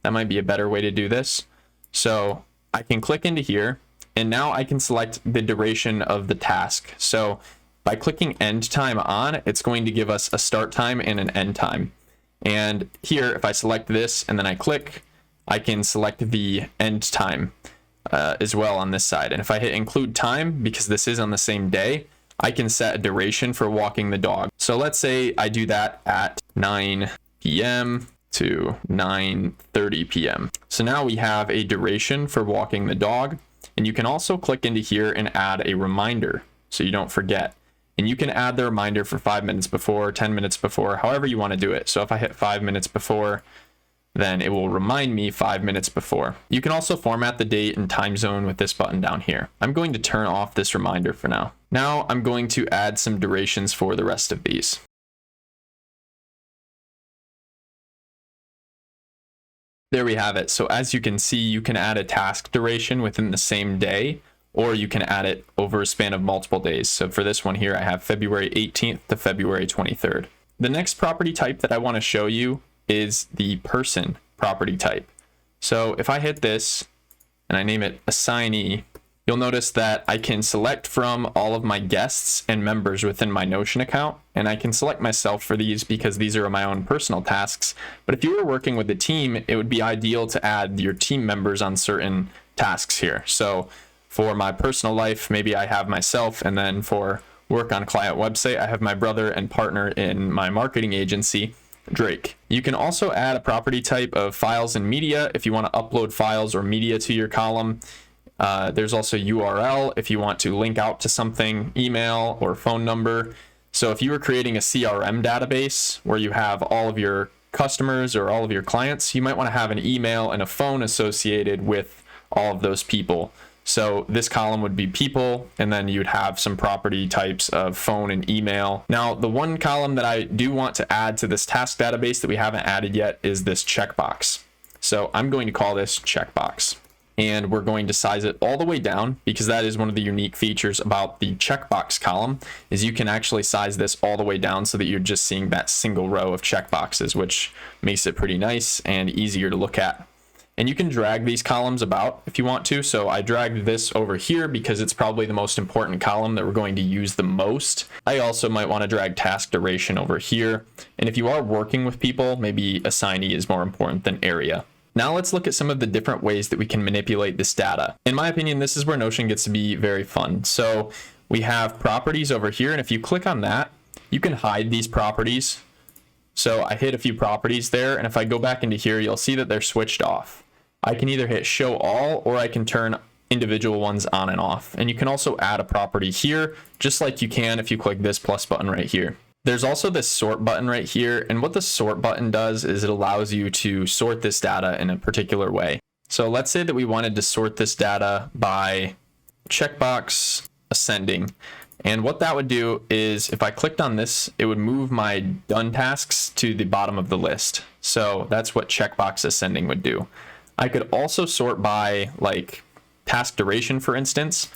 That might be a better way to do this. So I can click into here, and now I can select the duration of the task. So by clicking end time on, it's going to give us a start time and an end time. And here, if I select this and then I click, I can select the end time as well on this side. And if I hit include time, because this is on the same day, I can set a duration for walking the dog. So let's say I do that at 9 p.m. to 9:30 p.m. So now we have a duration for walking the dog. And you can also click into here and add a reminder so you don't forget. And you can add the reminder for 5 minutes before, 10 minutes before, however you want to do it. So if I hit 5 minutes before, then it will remind me 5 minutes before. You can also format the date and time zone with this button down here. I'm going to turn off this reminder for now. Now I'm going to add some durations for the rest of these. There we have it. So as you can see, you can add a task duration within the same day, or you can add it over a span of multiple days. So for this one here, I have February 18th to February 23rd. The next property type that I want to show you is the person property type. So if I hit this and I name it assignee, you'll notice that I can select from all of my guests and members within my Notion account, and I can select myself for these because these are my own personal tasks. But if you were working with a team, it would be ideal to add your team members on certain tasks here. So for my personal life, maybe I have myself, and then for work on client website, I have my brother and partner in my marketing agency, Drake. You can also add a property type of files and media if you want to upload files or media to your column. There's also URL if you want to link out to something, email or phone number. So if you were creating a CRM database where you have all of your customers or all of your clients, you might want to have an email and a phone associated with all of those people. So this column would be people, and then you'd have some property types of phone and email. Now, the one column that I do want to add to this task database that we haven't added yet is this checkbox. So I'm going to call this checkbox, and we're going to size it all the way down because that is one of the unique features about the checkbox column is you can actually size this all the way down so that you're just seeing that single row of checkboxes, which makes it pretty nice and easier to look at. And you can drag these columns about if you want to. So I dragged this over here because it's probably the most important column that we're going to use the most. I also might want to drag task duration over here. And if you are working with people, maybe assignee is more important than area. Now let's look at some of the different ways that we can manipulate this data. In my opinion, this is where Notion gets to be very fun. So we have properties over here, and if you click on that, you can hide these properties. So I hit a few properties there, and if I go back into here, you'll see that they're switched off. I can either hit show all, or I can turn individual ones on and off. And you can also add a property here, just like you can if you click this plus button right here. There's also this sort button right here, and what the sort button does is it allows you to sort this data in a particular way. So let's say that we wanted to sort this data by checkbox ascending. And what that would do is if I clicked on this, it would move my done tasks to the bottom of the list. So that's what checkbox ascending would do. I could also sort by like task duration, for instance.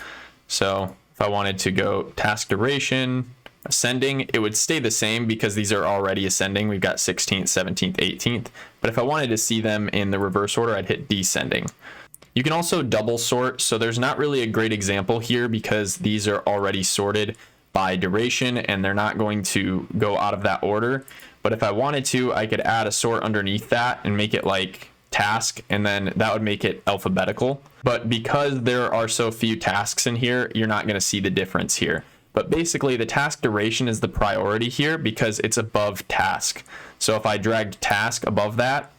So if I wanted to go task duration, ascending, it would stay the same because these are already ascending. We've got 16th, 17th, 18th. But if I wanted to see them in the reverse order, I'd hit descending. You can also double sort. So there's not really a great example here because these are already sorted by duration and they're not going to go out of that order. But if I wanted to, I could add a sort underneath that and make it like task, and then that would make it alphabetical. But because there are so few tasks in here, you're not going to see the difference here. But basically the task duration is the priority here because it's above task. So if I dragged task above that,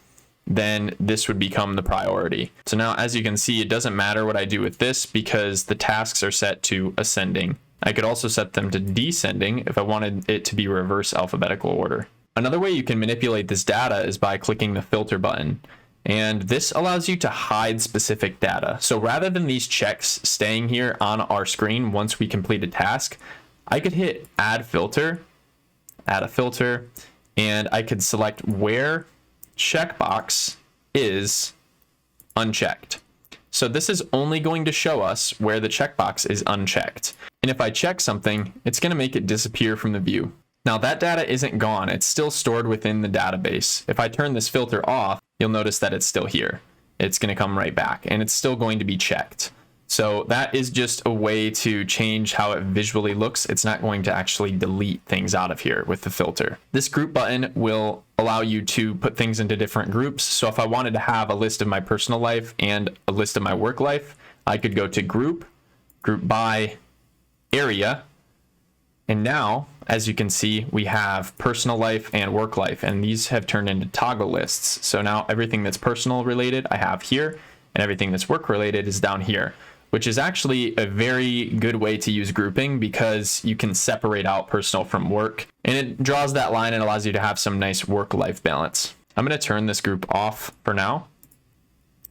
then this would become the priority. So now as you can see, it doesn't matter what I do with this because the tasks are set to ascending. I could also set them to descending if I wanted it to be reverse alphabetical order. Another way you can manipulate this data is by clicking the filter button. And this allows you to hide specific data. So rather than these checks staying here on our screen once we complete a task, I could hit add a filter, and I could select where checkbox is unchecked. So this is only going to show us where the checkbox is unchecked. And if I check something, it's going to make it disappear from the view. Now that data isn't gone, it's still stored within the database. If I turn this filter off, you'll notice that it's still here. It's going to come right back and it's still going to be checked. So that is just a way to change how it visually looks. It's not going to actually delete things out of here with the filter. This group button will allow you to put things into different groups. So if I wanted to have a list of my personal life and a list of my work life, I could go to group by, area, and now, as you can see, we have personal life and work life, and these have turned into toggle lists. So now everything that's personal related I have here, and everything that's work related is down here, which is actually a very good way to use grouping because you can separate out personal from work, and it draws that line and allows you to have some nice work-life balance. I'm going to turn this group off for now,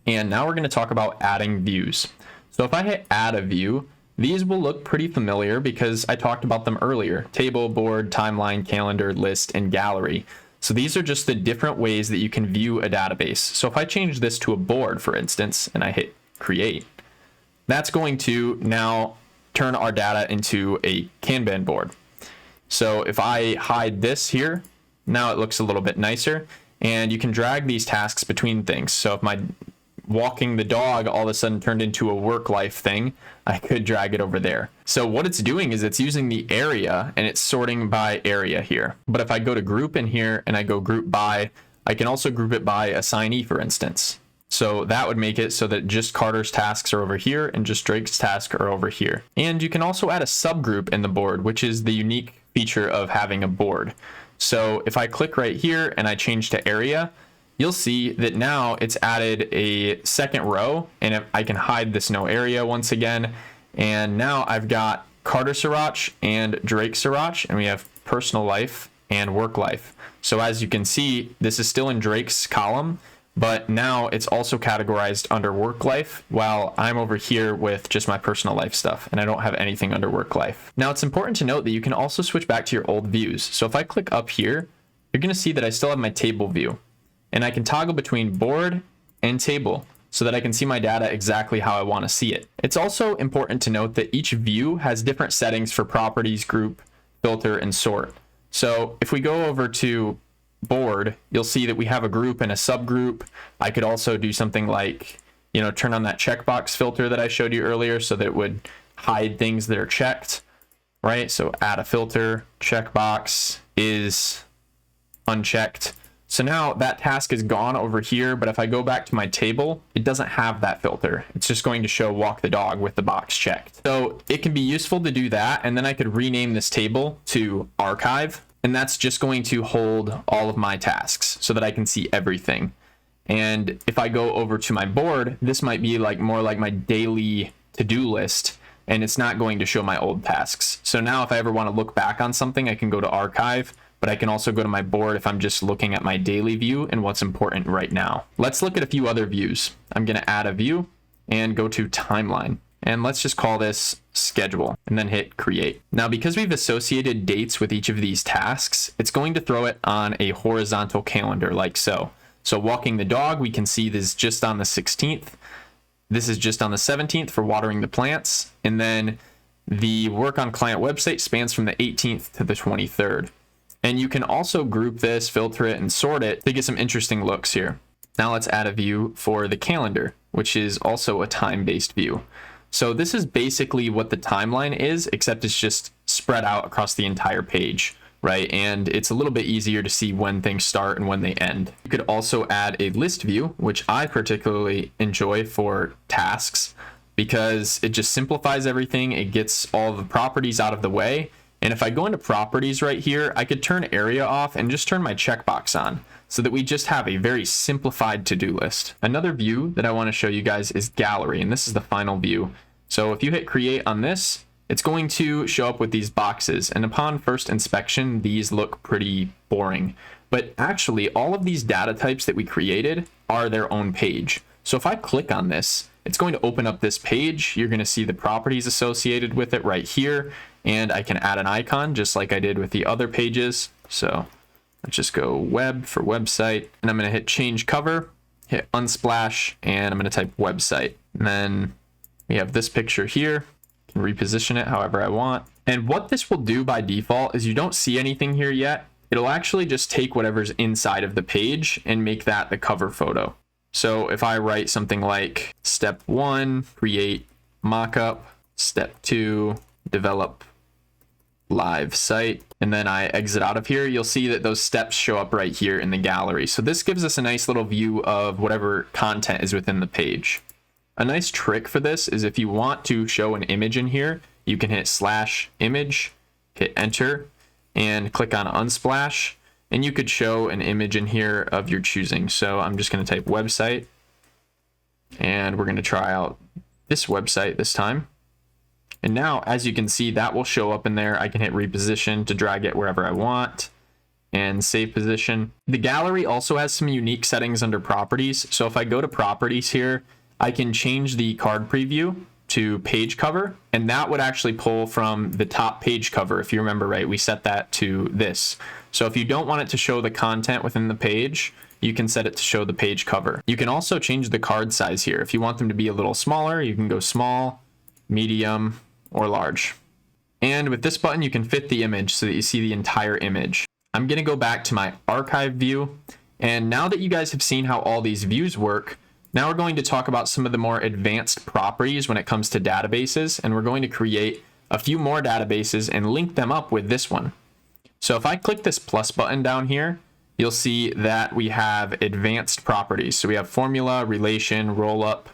and now we're going to talk about adding views. So if I hit add a view, these will look pretty familiar because I talked about them earlier: table, board, timeline, calendar, list, and gallery. So these are just the different ways that you can view a database. So if I change this to a board, for instance, and I hit create, that's going to now turn our data into a Kanban board. So if I hide this here, now it looks a little bit nicer, and you can drag these tasks between things. So if my walking the dog all of a sudden turned into a work life thing, I could drag it over there. So what it's doing is it's using the area and it's sorting by area here. But if I go to group in here and I go group by, I can also group it by assignee, for instance. So that would make it so that just Carter's tasks are over here and just Drake's tasks are over here. And you can also add a subgroup in the board, which is the unique feature of having a board. So if I click right here and I change to area, you'll see that now it's added a second row, and I can hide this no area once again. And now I've got Carter Sriracha and Drake Sriracha, and we have personal life and work life. So as you can see, this is still in Drake's column, but now it's also categorized under work life, while I'm over here with just my personal life stuff, and I don't have anything under work life. Now it's important to note that you can also switch back to your old views. So if I click up here, you're gonna see that I still have my table view, and I can toggle between board and table so that I can see my data exactly how I wanna see it. It's also important to note that each view has different settings for properties, group, filter, and sort. So if we go over to board, you'll see that we have a group and a subgroup. I could also do something like, turn on that checkbox filter that I showed you earlier so that it would hide things that are checked, right? So add a filter, checkbox is unchecked. So now that task is gone over here, but if I go back to my table, it doesn't have that filter. It's just going to show walk the dog with the box checked. So it can be useful to do that, and then I could rename this table to archive, and that's just going to hold all of my tasks so that I can see everything. And if I go over to my board, this might be more like my daily to-do list, and it's not going to show my old tasks. So now if I ever want to look back on something, I can go to archive, but I can also go to my board if I'm just looking at my daily view and what's important right now. Let's look at a few other views. I'm going to add a view and go to timeline. And let's just call this schedule and then hit create. Now, because we've associated dates with each of these tasks, it's going to throw it on a horizontal calendar like so. So walking the dog, we can see this is just on the 16th. This is just on the 17th for watering the plants. And then the work on client website spans from the 18th to the 23rd. And you can also group this, filter it, and sort it to get some interesting looks here. Now let's add a view for the calendar, which is also a time-based view. So this is basically what the timeline is, except it's just spread out across the entire page, right? And it's a little bit easier to see when things start and when they end. You could also add a list view, which I particularly enjoy for tasks because it just simplifies everything. It gets all the properties out of the way. And if I go into properties right here, I could turn area off and just turn my checkbox on so that we just have a very simplified to-do list. Another view that I want to show you guys is gallery, and this is the final view. So if you hit create on this, it's going to show up with these boxes. And upon first inspection, these look pretty boring. But actually, all of these data types that we created are their own page. So if I click on this, it's going to open up this page. You're going to see the properties associated with it right here. And I can add an icon just like I did with the other pages. So let's just go web for website. And I'm going to hit change cover, hit unsplash, and I'm going to type website. And then we have this picture here. I can reposition it however I want. And what this will do by default is you don't see anything here yet. It'll actually just take whatever's inside of the page and make that the cover photo. So if I write something like step 1, create mockup, step 2, develop live site, and then I exit out of here, you'll see that those steps show up right here in the gallery. So this gives us a nice little view of whatever content is within the page. A nice trick for this is if you want to show an image in here, you can hit /image, hit enter, and click on unsplash, and you could show an image in here of your choosing. So I'm just going to type website, and we're going to try out this website this time. And now, as you can see, that will show up in there. I can hit reposition to drag it wherever I want and save position. The gallery also has some unique settings under properties. So if I go to properties here, I can change the card preview to page cover, and that would actually pull from the top page cover. If you remember right, we set that to this. So if you don't want it to show the content within the page, you can set it to show the page cover. You can also change the card size here. If you want them to be a little smaller, you can go small, medium, or large. And with this button, you can fit the image so that you see the entire image. I'm gonna go back to my archive view. And now that you guys have seen how all these views work, now we're going to talk about some of the more advanced properties when it comes to databases. And we're going to create a few more databases and link them up with this one. So if I click this plus button down here, you'll see that we have advanced properties. So we have formula, relation, rollup.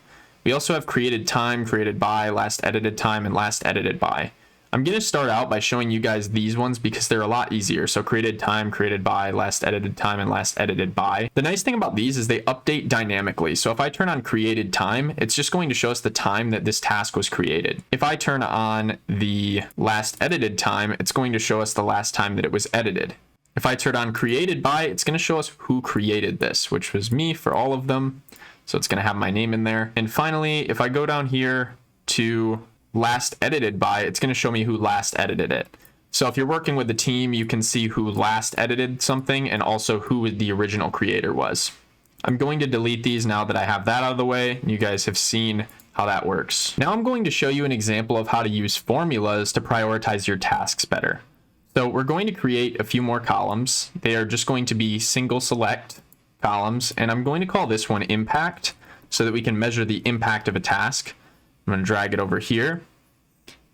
We also have created time, created by, last edited time, and last edited by. I'm going to start out by showing you guys these ones because they're a lot easier. So created time, created by, last edited time, and last edited by. The nice thing about these is they update dynamically. So if I turn on created time, it's just going to show us the time that this task was created. If I turn on the last edited time, it's going to show us the last time that it was edited. If I turn on created by, it's going to show us who created this, which was me for all of them. So it's going to have my name in there. And finally, if I go down here to last edited by, it's going to show me who last edited it. So if you're working with the team, you can see who last edited something and also who the original creator was. I'm going to delete these now that I have that out of the way. You guys have seen how that works. Now I'm going to show you an example of how to use formulas to prioritize your tasks better. So we're going to create a few more columns. They are just going to be single select columns, and I'm going to call this one impact so that we can measure the impact of a task. I'm going to drag it over here,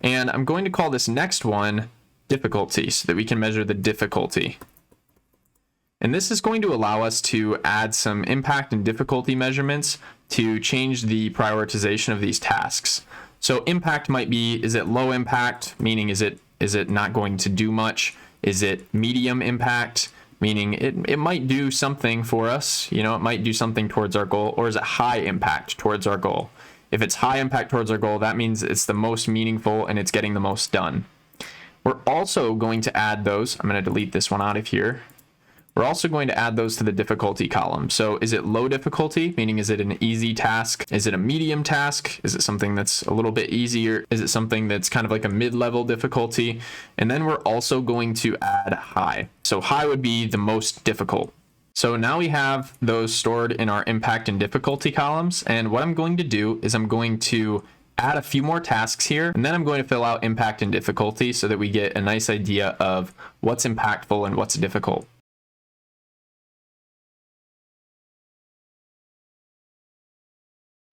and I'm going to call this next one difficulty so that we can measure the difficulty. And this is going to allow us to add some impact and difficulty measurements to change the prioritization of these tasks. So impact might be, is it low impact, meaning is it not going to do much? Is it medium impact, meaning it might do something for us, it might do something towards our goal? Or is it high impact towards our goal? If it's high impact towards our goal, that means it's the most meaningful and it's getting the most done. We're also going to add those. I'm going to delete this one out of here. We're also going to add those to the difficulty column. So is it low difficulty, meaning is it an easy task? Is it a medium task? Is it something that's a little bit easier? Is it something that's kind of like a mid-level difficulty? And then we're also going to add high. So high would be the most difficult. So now we have those stored in our impact and difficulty columns. And what I'm going to do is I'm going to add a few more tasks here, and then I'm going to fill out impact and difficulty so that we get a nice idea of what's impactful and what's difficult.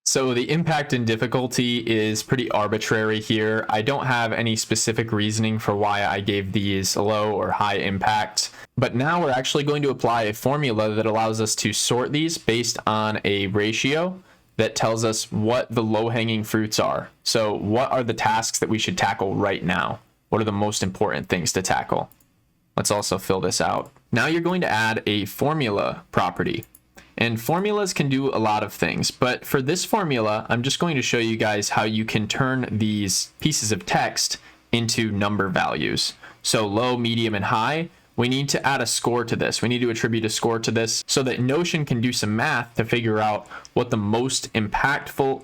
So the impact and difficulty is pretty arbitrary here. I don't have any specific reasoning for why I gave these low or high impact. But now we're actually going to apply a formula that allows us to sort these based on a ratio that tells us what the low-hanging fruits are. So what are the tasks that we should tackle right now? What are the most important things to tackle? Let's also fill this out. Now you're going to add a formula property. And formulas can do a lot of things, but for this formula, I'm just going to show you guys how you can turn these pieces of text into number values. So low, medium, and high, we need to add a score to this. We need to attribute a score to this so that Notion can do some math to figure out what the most impactful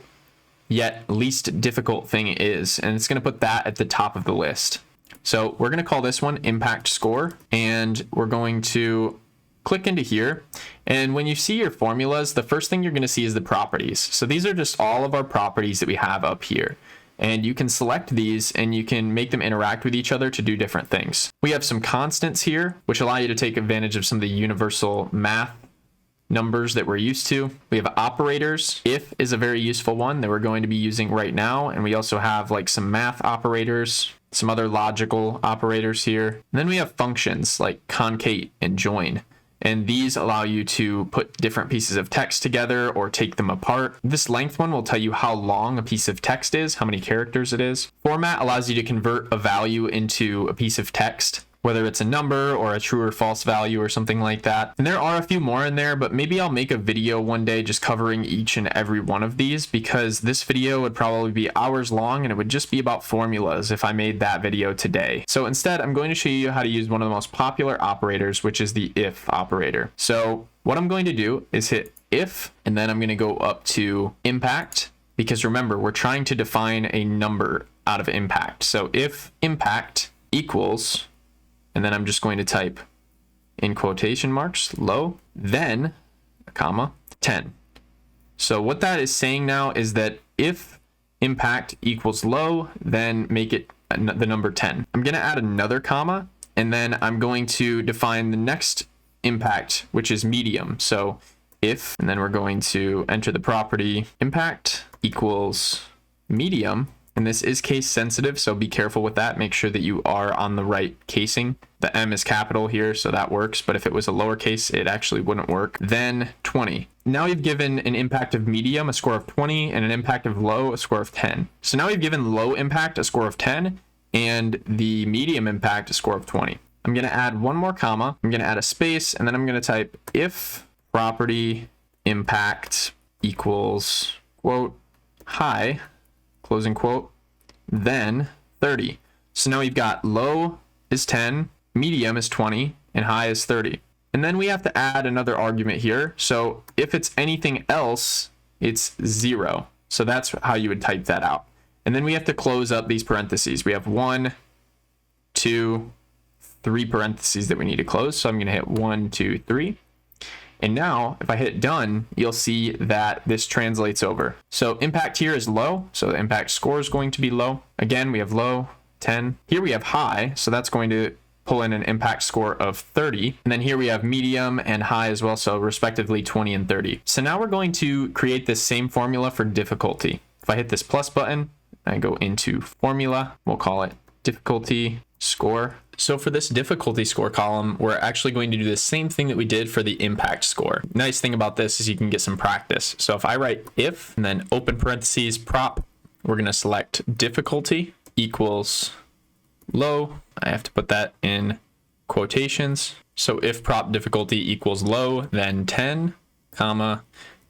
yet least difficult thing is. And it's going to put that at the top of the list. So we're going to call this one impact score, and we're going to click into here. And when you see your formulas, the first thing you're going to see is the properties. So these are just all of our properties that we have up here. And you can select these and you can make them interact with each other to do different things. We have some constants here, which allow you to take advantage of some of the universal math numbers that we're used to. We have operators. If is a very useful one that we're going to be using right now. And we also have like some math operators, some other logical operators here. And then we have functions like concate and join. And these allow you to put different pieces of text together or take them apart. This length one will tell you how long a piece of text is, how many characters it is. Format allows you to convert a value into a piece of text, whether it's a number or a true or false value or something like that. And there are a few more in there, but maybe I'll make a video one day just covering each and every one of these, because this video would probably be hours long and it would just be about formulas if I made that video today. So instead, I'm going to show you how to use one of the most popular operators, which is the if operator. So what I'm going to do is hit if, and then I'm going to go up to impact, because remember, we're trying to define a number out of impact. So if impact equals, and then I'm just going to type in quotation marks, low, then a comma, 10. So what that is saying now is that if impact equals low, then make it the number 10. I'm going to add another comma, and then I'm going to define the next impact, which is medium. So if, and then we're going to enter the property impact equals medium. And this is case sensitive, so be careful with that. Make sure that you are on the right casing. The M is capital here, so that works. But if it was a lowercase, it actually wouldn't work. Then 20. Now you've given an impact of medium a score of 20 and an impact of low a score of 10. So now we've given low impact a score of 10 and the medium impact a score of 20. I'm going to add one more comma. I'm going to add a space, and then I'm going to type if property impact equals quote high, closing quote, then 30. So now we've got low is 10, medium is 20, and high is 30. And then we have to add another argument here. So if it's anything else, it's 0. So that's how you would type that out. And then we have to close up these parentheses. We have 1, 2, 3 parentheses that we need to close. So I'm going to hit 1, 2, 3. And now if I hit done, you'll see that this translates over. So impact here is low. So the impact score is going to be low. Again, we have low, 10. Here we have high. So that's going to pull in an impact score of 30. And then here we have medium and high as well. So respectively 20 and 30. So now we're going to create this same formula for difficulty. If I hit this plus button, I go into formula, we'll call it difficulty score. So for this difficulty score column, we're actually going to do the same thing that we did for the impact score. Nice thing about this is you can get some practice. So if I write if and then open parentheses prop, we're going to select difficulty equals low. I have to put that in quotations. So if prop difficulty equals low, then 10, comma,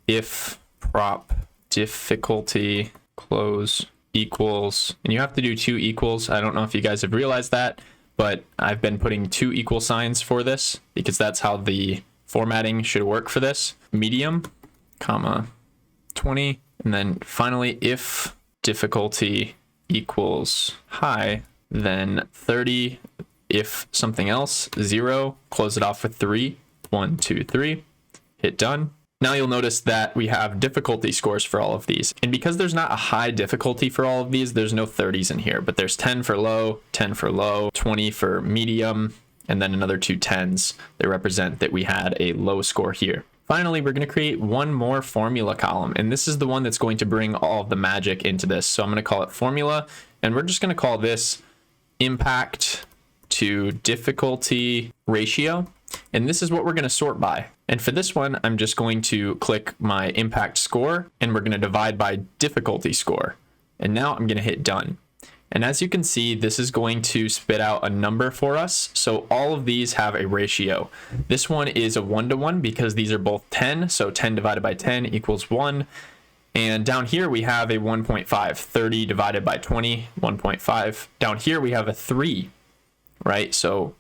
if prop difficulty close equals, and you have to do 2 equals. I don't know if you guys have realized that, but I've been putting 2 equal signs for this because that's how the formatting should work for this. Medium, comma, 20. And then finally, if difficulty equals high, then 30. If something else, 0, close it off with 3. 1, 2, 3, hit done. Now you'll notice that we have difficulty scores for all of these. And because there's not a high difficulty for all of these, there's no 30s in here, but there's 10 for low, 10 for low, 20 for medium, and then another 2 10s that represent that we had a low score here. Finally, we're going to create one more formula column, and this is the one that's going to bring all of the magic into this. So I'm going to call it formula, and we're just going to call this impact to difficulty ratio. And this is what we're going to sort by. And for this one, I'm just going to click my impact score and we're going to divide by difficulty score. And now I'm going to hit done. And as you can see, this is going to spit out a number for us. So all of these have a ratio. This one is a 1-to-1 because these are both 10. So 10 divided by 10 equals 1. And down here we have a 1.5, 30 divided by 20, 1.5. Down here we have a 3, right? So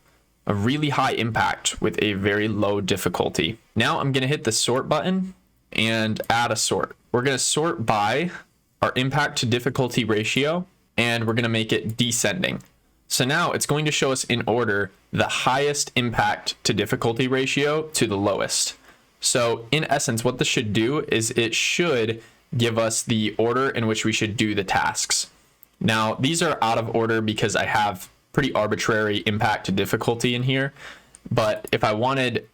a really high impact with a very low difficulty. Now I'm going to hit the sort button and add a sort. We're going to sort by our impact to difficulty ratio, and we're going to make it descending. So now it's going to show us in order the highest impact to difficulty ratio to the lowest. So in essence, what this should do is it should give us the order in which we should do the tasks. Now, these are out of order because I have pretty arbitrary impact to difficulty in here. But if I wanted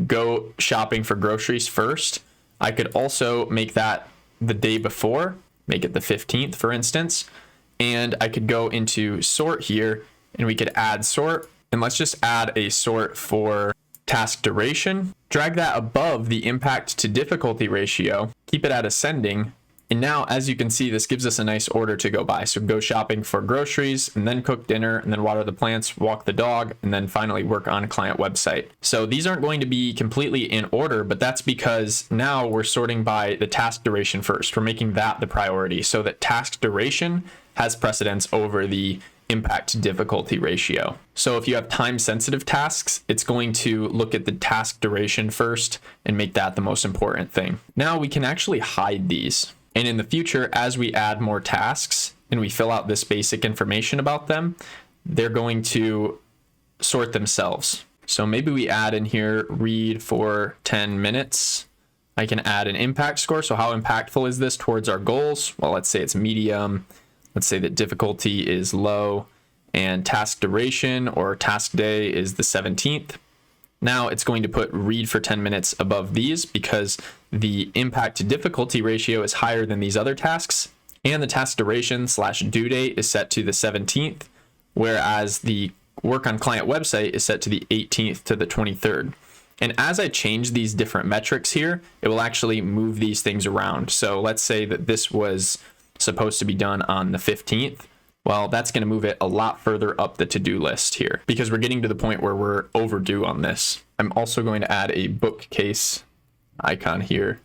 go shopping for groceries first, I could also make that the day before, make it the 15th, for instance. And I could go into sort here and we could add sort. And let's just add a sort for task duration, drag that above the impact to difficulty ratio, keep it at ascending. And now, as you can see, this gives us a nice order to go by. So go shopping for groceries, and then cook dinner, and then water the plants, walk the dog, and then finally work on a client website. So these aren't going to be completely in order, but that's because now we're sorting by the task duration first. We're making that the priority so that task duration has precedence over the impact to difficulty ratio. So if you have time-sensitive tasks, it's going to look at the task duration first and make that the most important thing. Now we can actually hide these. And in the future, as we add more tasks and we fill out this basic information about them, they're going to sort themselves. So maybe we add in here, read for 10 minutes. I can add an impact score. So how impactful is this towards our goals? Well, let's say it's medium. Let's say that difficulty is low and task duration or task day is the 17th. Now it's going to put read for 10 minutes above these because the impact to difficulty ratio is higher than these other tasks, and the task duration / due date is set to the 17th, whereas the work on client website is set to the 18th to the 23rd. And as I change these different metrics here, it will actually move these things around. So let's say that this was supposed to be done on the 15th. Well, that's going to move it a lot further up the to-do list here because we're getting to the point where we're overdue on this. I'm also going to add a bookcase icon here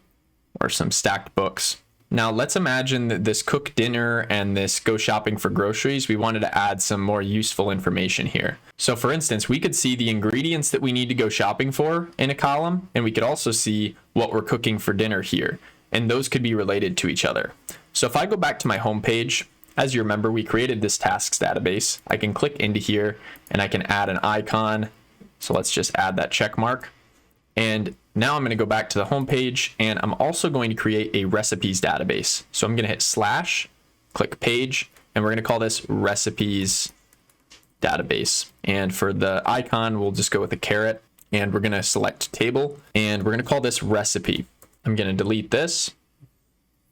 or some stacked books. Now let's imagine that this cook dinner and this go shopping for groceries, we wanted to add some more useful information here. So for instance, we could see the ingredients that we need to go shopping for in a column, and we could also see what we're cooking for dinner here, and those could be related to each other. So if I go back to my home page, as you remember, we created this tasks database. I can click into here and I can add an icon. So let's just add that check mark. And now I'm going to go back to the home page, and I'm also going to create a recipes database. So I'm going to hit slash, click page, and we're going to call this recipes database. And for the icon, we'll just go with a caret, and we're going to select table, and we're going to call this recipe. I'm going to delete this.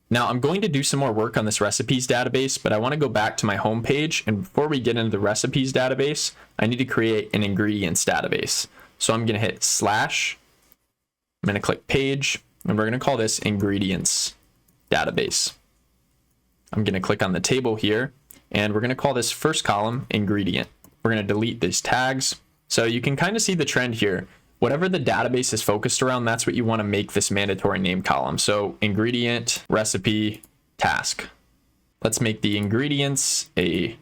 Now I'm going to do some more work on this recipes database, but I want to go back to my home page. And before we get into the recipes database, I need to create an ingredients database. So I'm going to hit slash, I'm going to click page, and we're going to call this ingredients database. I'm going to click on the table here, and we're going to call this first column ingredient. We're going to delete these tags. So you can kind of see the trend here. Whatever the database is focused around, that's what you want to make this mandatory name column. So ingredient, recipe, task. Let's make the ingredients a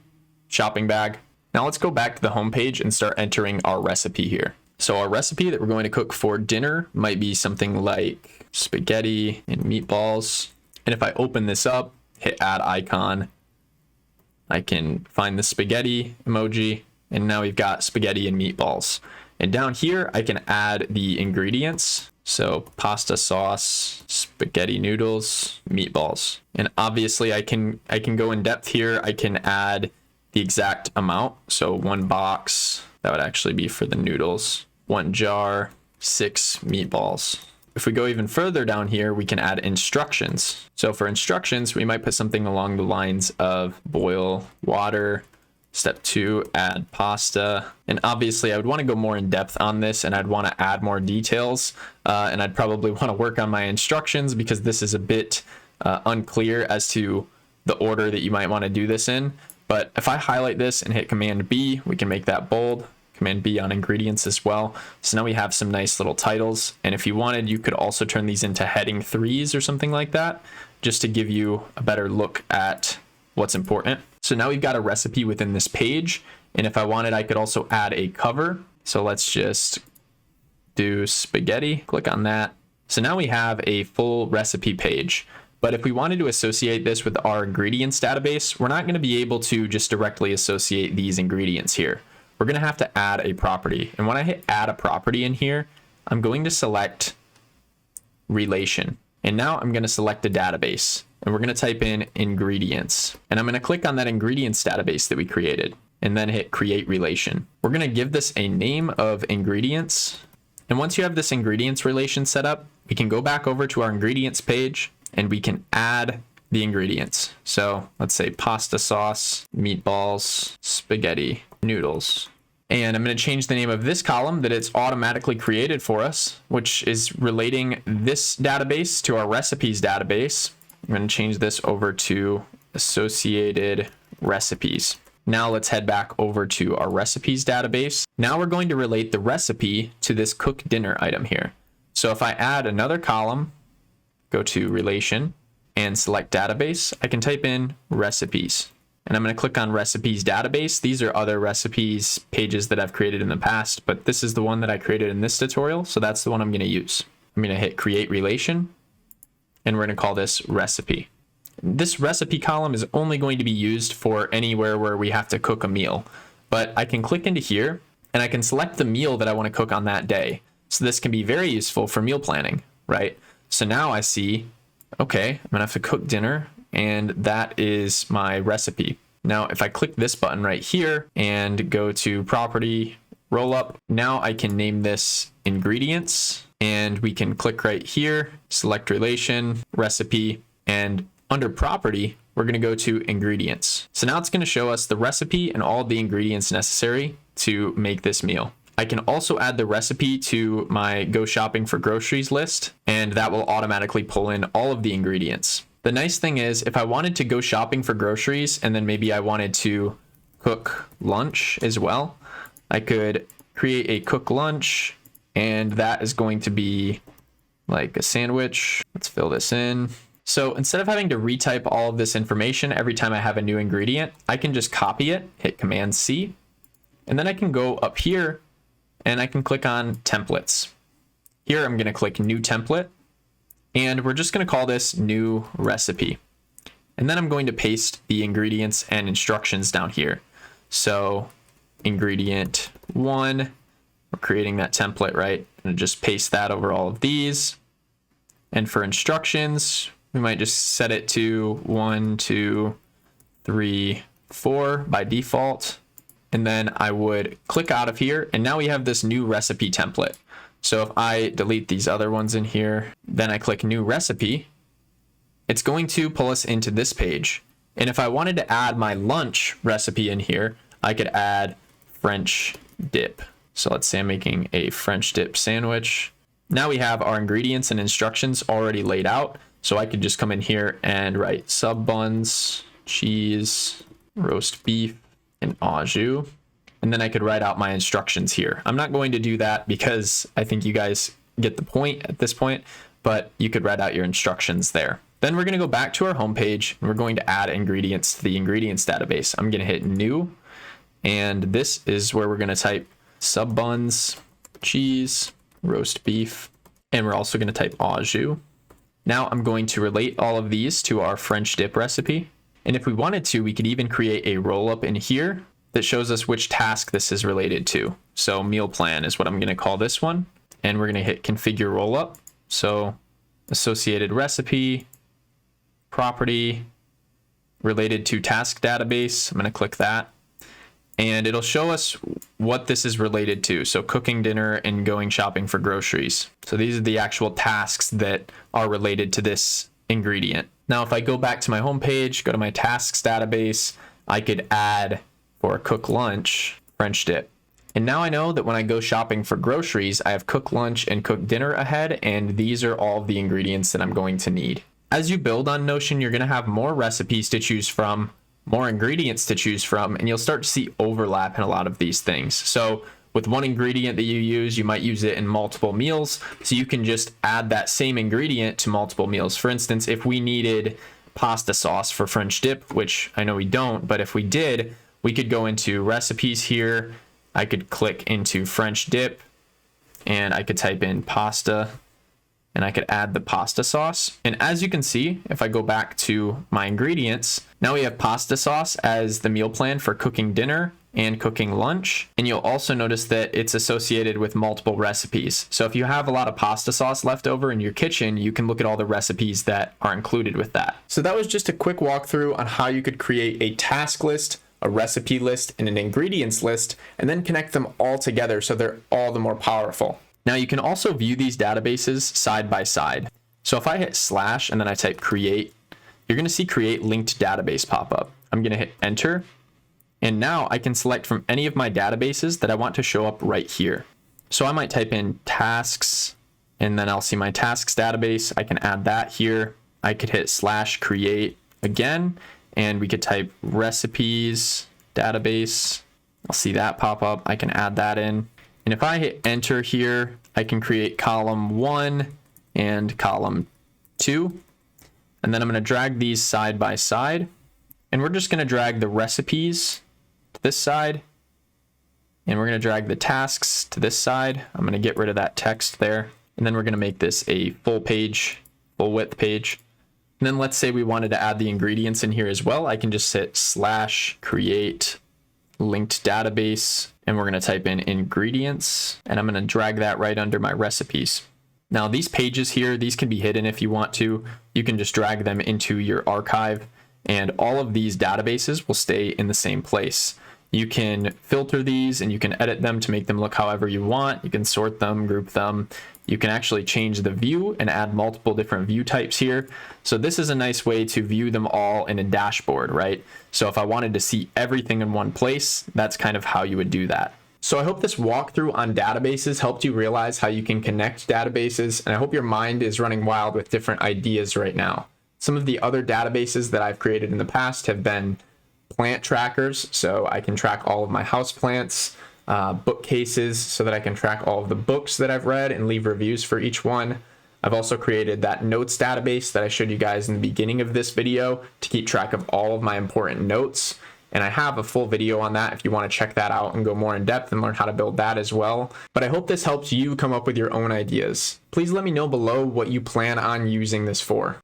shopping bag. Now let's go back to the home page and start entering our recipe here. So our recipe that we're going to cook for dinner might be something like spaghetti and meatballs. And if I open this up, hit add icon, I can find the spaghetti emoji, and now we've got spaghetti and meatballs. And down here, I can add the ingredients. So pasta sauce, spaghetti noodles, meatballs. And obviously I can go in depth here. I can add the exact amount. So 1 box, that would actually be for the noodles. 1 jar, 6 meatballs. If we go even further down here, we can add instructions. So for instructions, we might put something along the lines of boil water. Step 2, add pasta. And obviously I would want to go more in depth on this, and I'd want to add more details. And I'd probably want to work on my instructions because this is a bit unclear as to the order that you might want to do this in. But if I highlight this and hit Command B, we can make that bold. Command B on ingredients as well. So now we have some nice little titles. And if you wanted, you could also turn these into heading 3s or something like that, just to give you a better look at what's important. So now we've got a recipe within this page. And if I wanted, I could also add a cover. So let's just do spaghetti, click on that. So now we have a full recipe page. But if we wanted to associate this with our ingredients database, we're not going to be able to just directly associate these ingredients here. We're going to have to add a property. And when I hit add a property in here, I'm going to select relation. And now I'm going to select a database. And we're going to type in ingredients. And I'm going to click on that ingredients database that we created and then hit create relation. We're going to give this a name of ingredients. And once you have this ingredients relation set up, we can go back over to our ingredients page and we can add the ingredients. So let's say pasta sauce, meatballs, spaghetti, noodles. And I'm going to change the name of this column that it's automatically created for us, which is relating this database to our recipes database. I'm going to change this over to associated recipes. Now let's head back over to our recipes database. Now we're going to relate the recipe to this cook dinner item here. So if I add another column, go to relation and select database, I can type in recipes. And I'm going to click on recipes database. These are other recipes pages that I've created in the past, but this is the one that I created in this tutorial. So that's the one I'm going to use. I'm going to hit create relation and we're going to call this recipe. This recipe column is only going to be used for anywhere where we have to cook a meal, but I can click into here and I can select the meal that I want to cook on that day. So this can be very useful for meal planning, right? So now I see, okay, I'm gonna have to cook dinner and that is my recipe. Now, if I click this button right here and go to property, roll up, now I can name this ingredients and we can click right here, select relation, recipe, and under property, we're going to go to ingredients. So now it's going to show us the recipe and all the ingredients necessary to make this meal. I can also add the recipe to my go shopping for groceries list, and that will automatically pull in all of the ingredients. The nice thing is if I wanted to go shopping for groceries and then maybe I wanted to cook lunch as well, I could create a cook lunch, and that is going to be like a sandwich. Let's fill this in. So instead of having to retype all of this information every time I have a new ingredient, I can just copy it, hit Command C, and then I can go up here and I can click on templates. Here I'm going to click new template, and we're just going to call this new recipe. And then I'm going to paste the ingredients and instructions down here. So ingredient 1, we're creating that template, right? And just paste that over all of these. And for instructions, we might just set it to 1, 2, 3, 4 by default. And then I would click out of here, and now we have this new recipe template. So if I delete these other ones in here, then I click new recipe, it's going to pull us into this page. And if I wanted to add my lunch recipe in here, I could add French dip. So let's say I'm making a French dip sandwich. Now we have our ingredients and instructions already laid out. So I could just come in here and write sub buns, cheese, roast beef, and au jus. And then I could write out my instructions here. I'm not going to do that because I think you guys get the point at this point, but you could write out your instructions there. Then we're going to go back to our home page, and we're going to add ingredients to the ingredients database. I'm going to hit new, and this is where we're going to type sub buns, cheese, roast beef, and we're also going to type au jus. Now I'm going to relate all of these to our French dip recipe. And if we wanted to, we could even create a roll-up in here that shows us which task this is related to. So meal plan is what I'm going to call this one. And we're going to hit configure rollup. So associated recipe, property, related to task database. I'm going to click that. And it'll show us what this is related to. So cooking dinner and going shopping for groceries. So these are the actual tasks that are related to this ingredient. Now, if I go back to my home page, go to my tasks database, I could add for cook lunch, French dip. And now I know that when I go shopping for groceries, I have cook lunch and cook dinner ahead, and these are all the ingredients that I'm going to need. As you build on Notion, you're going to have more recipes to choose from, more ingredients to choose from, and you'll start to see overlap in a lot of these things. So with one ingredient that you use, you might use it in multiple meals. So you can just add that same ingredient to multiple meals. For instance, if we needed pasta sauce for French dip, which I know we don't, but if we did, we could go into recipes here. I could click into French dip, and I could type in pasta, and I could add the pasta sauce. And as you can see, if I go back to my ingredients, now we have pasta sauce as the meal plan for cooking dinner and cooking lunch. And you'll also notice that it's associated with multiple recipes. So if you have a lot of pasta sauce left over in your kitchen, you can look at all the recipes that are included with that. So that was just a quick walkthrough on how you could create a task list, a recipe list, and an ingredients list, and then connect them all together so they're all the more powerful. Now you can also view these databases side by side. So if I hit / and then I type create, you're going to see create linked database pop up. I'm going to hit enter. And now I can select from any of my databases that I want to show up right here. So I might type in tasks, and then I'll see my tasks database. I can add that here. I could hit / create again, and we could type recipes database. I'll see that pop up. I can add that in. And if I hit enter here, I can create column 1 and column 2. And then I'm going to drag these side by side. And we're just going to drag the recipes to this side. And we're going to drag the tasks to this side. I'm going to get rid of that text there. And then we're going to make this a full page, full width page. And then let's say we wanted to add the ingredients in here as well. I can just hit / create linked database, and we're going to type in ingredients, and I'm going to drag that right under my recipes. Now these pages here, these can be hidden if you want to. You can just drag them into your archive, and all of these databases will stay in the same place. You can filter these and you can edit them to make them look however you want. You can sort them, group them. You can actually change the view and add multiple different view types here. So this is a nice way to view them all in a dashboard, right? So if I wanted to see everything in one place, that's kind of how you would do that. So I hope this walkthrough on databases helped you realize how you can connect databases, and I hope your mind is running wild with different ideas right now. Some of the other databases that I've created in the past have been plant trackers, so I can track all of my house plants, bookcases, so that I can track all of the books that I've read and leave reviews for each one. I've also created that notes database that I showed you guys in the beginning of this video to keep track of all of my important notes. And I have a full video on that if you want to check that out and go more in depth and learn how to build that as well. But I hope this helps you come up with your own ideas. Please let me know below what you plan on using this for.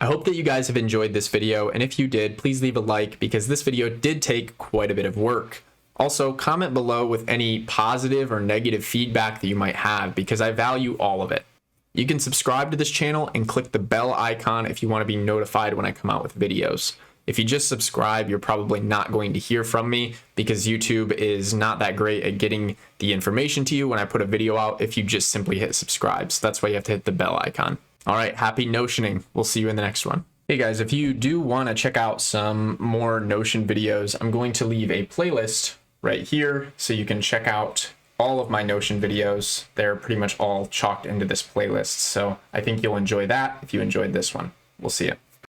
I hope that you guys have enjoyed this video, and if you did, please leave a like because this video did take quite a bit of work. Also, comment below with any positive or negative feedback that you might have because I value all of it. You can subscribe to this channel and click the bell icon if you want to be notified when I come out with videos. If you just subscribe, you're probably not going to hear from me because YouTube is not that great at getting the information to you when I put a video out if you just simply hit subscribe. So that's why you have to hit the bell icon. All right, happy Notioning. We'll see you in the next one. Hey guys, if you do want to check out some more Notion videos, I'm going to leave a playlist right here so you can check out all of my Notion videos. They're pretty much all chalked into this playlist. So I think you'll enjoy that if you enjoyed this one. We'll see you.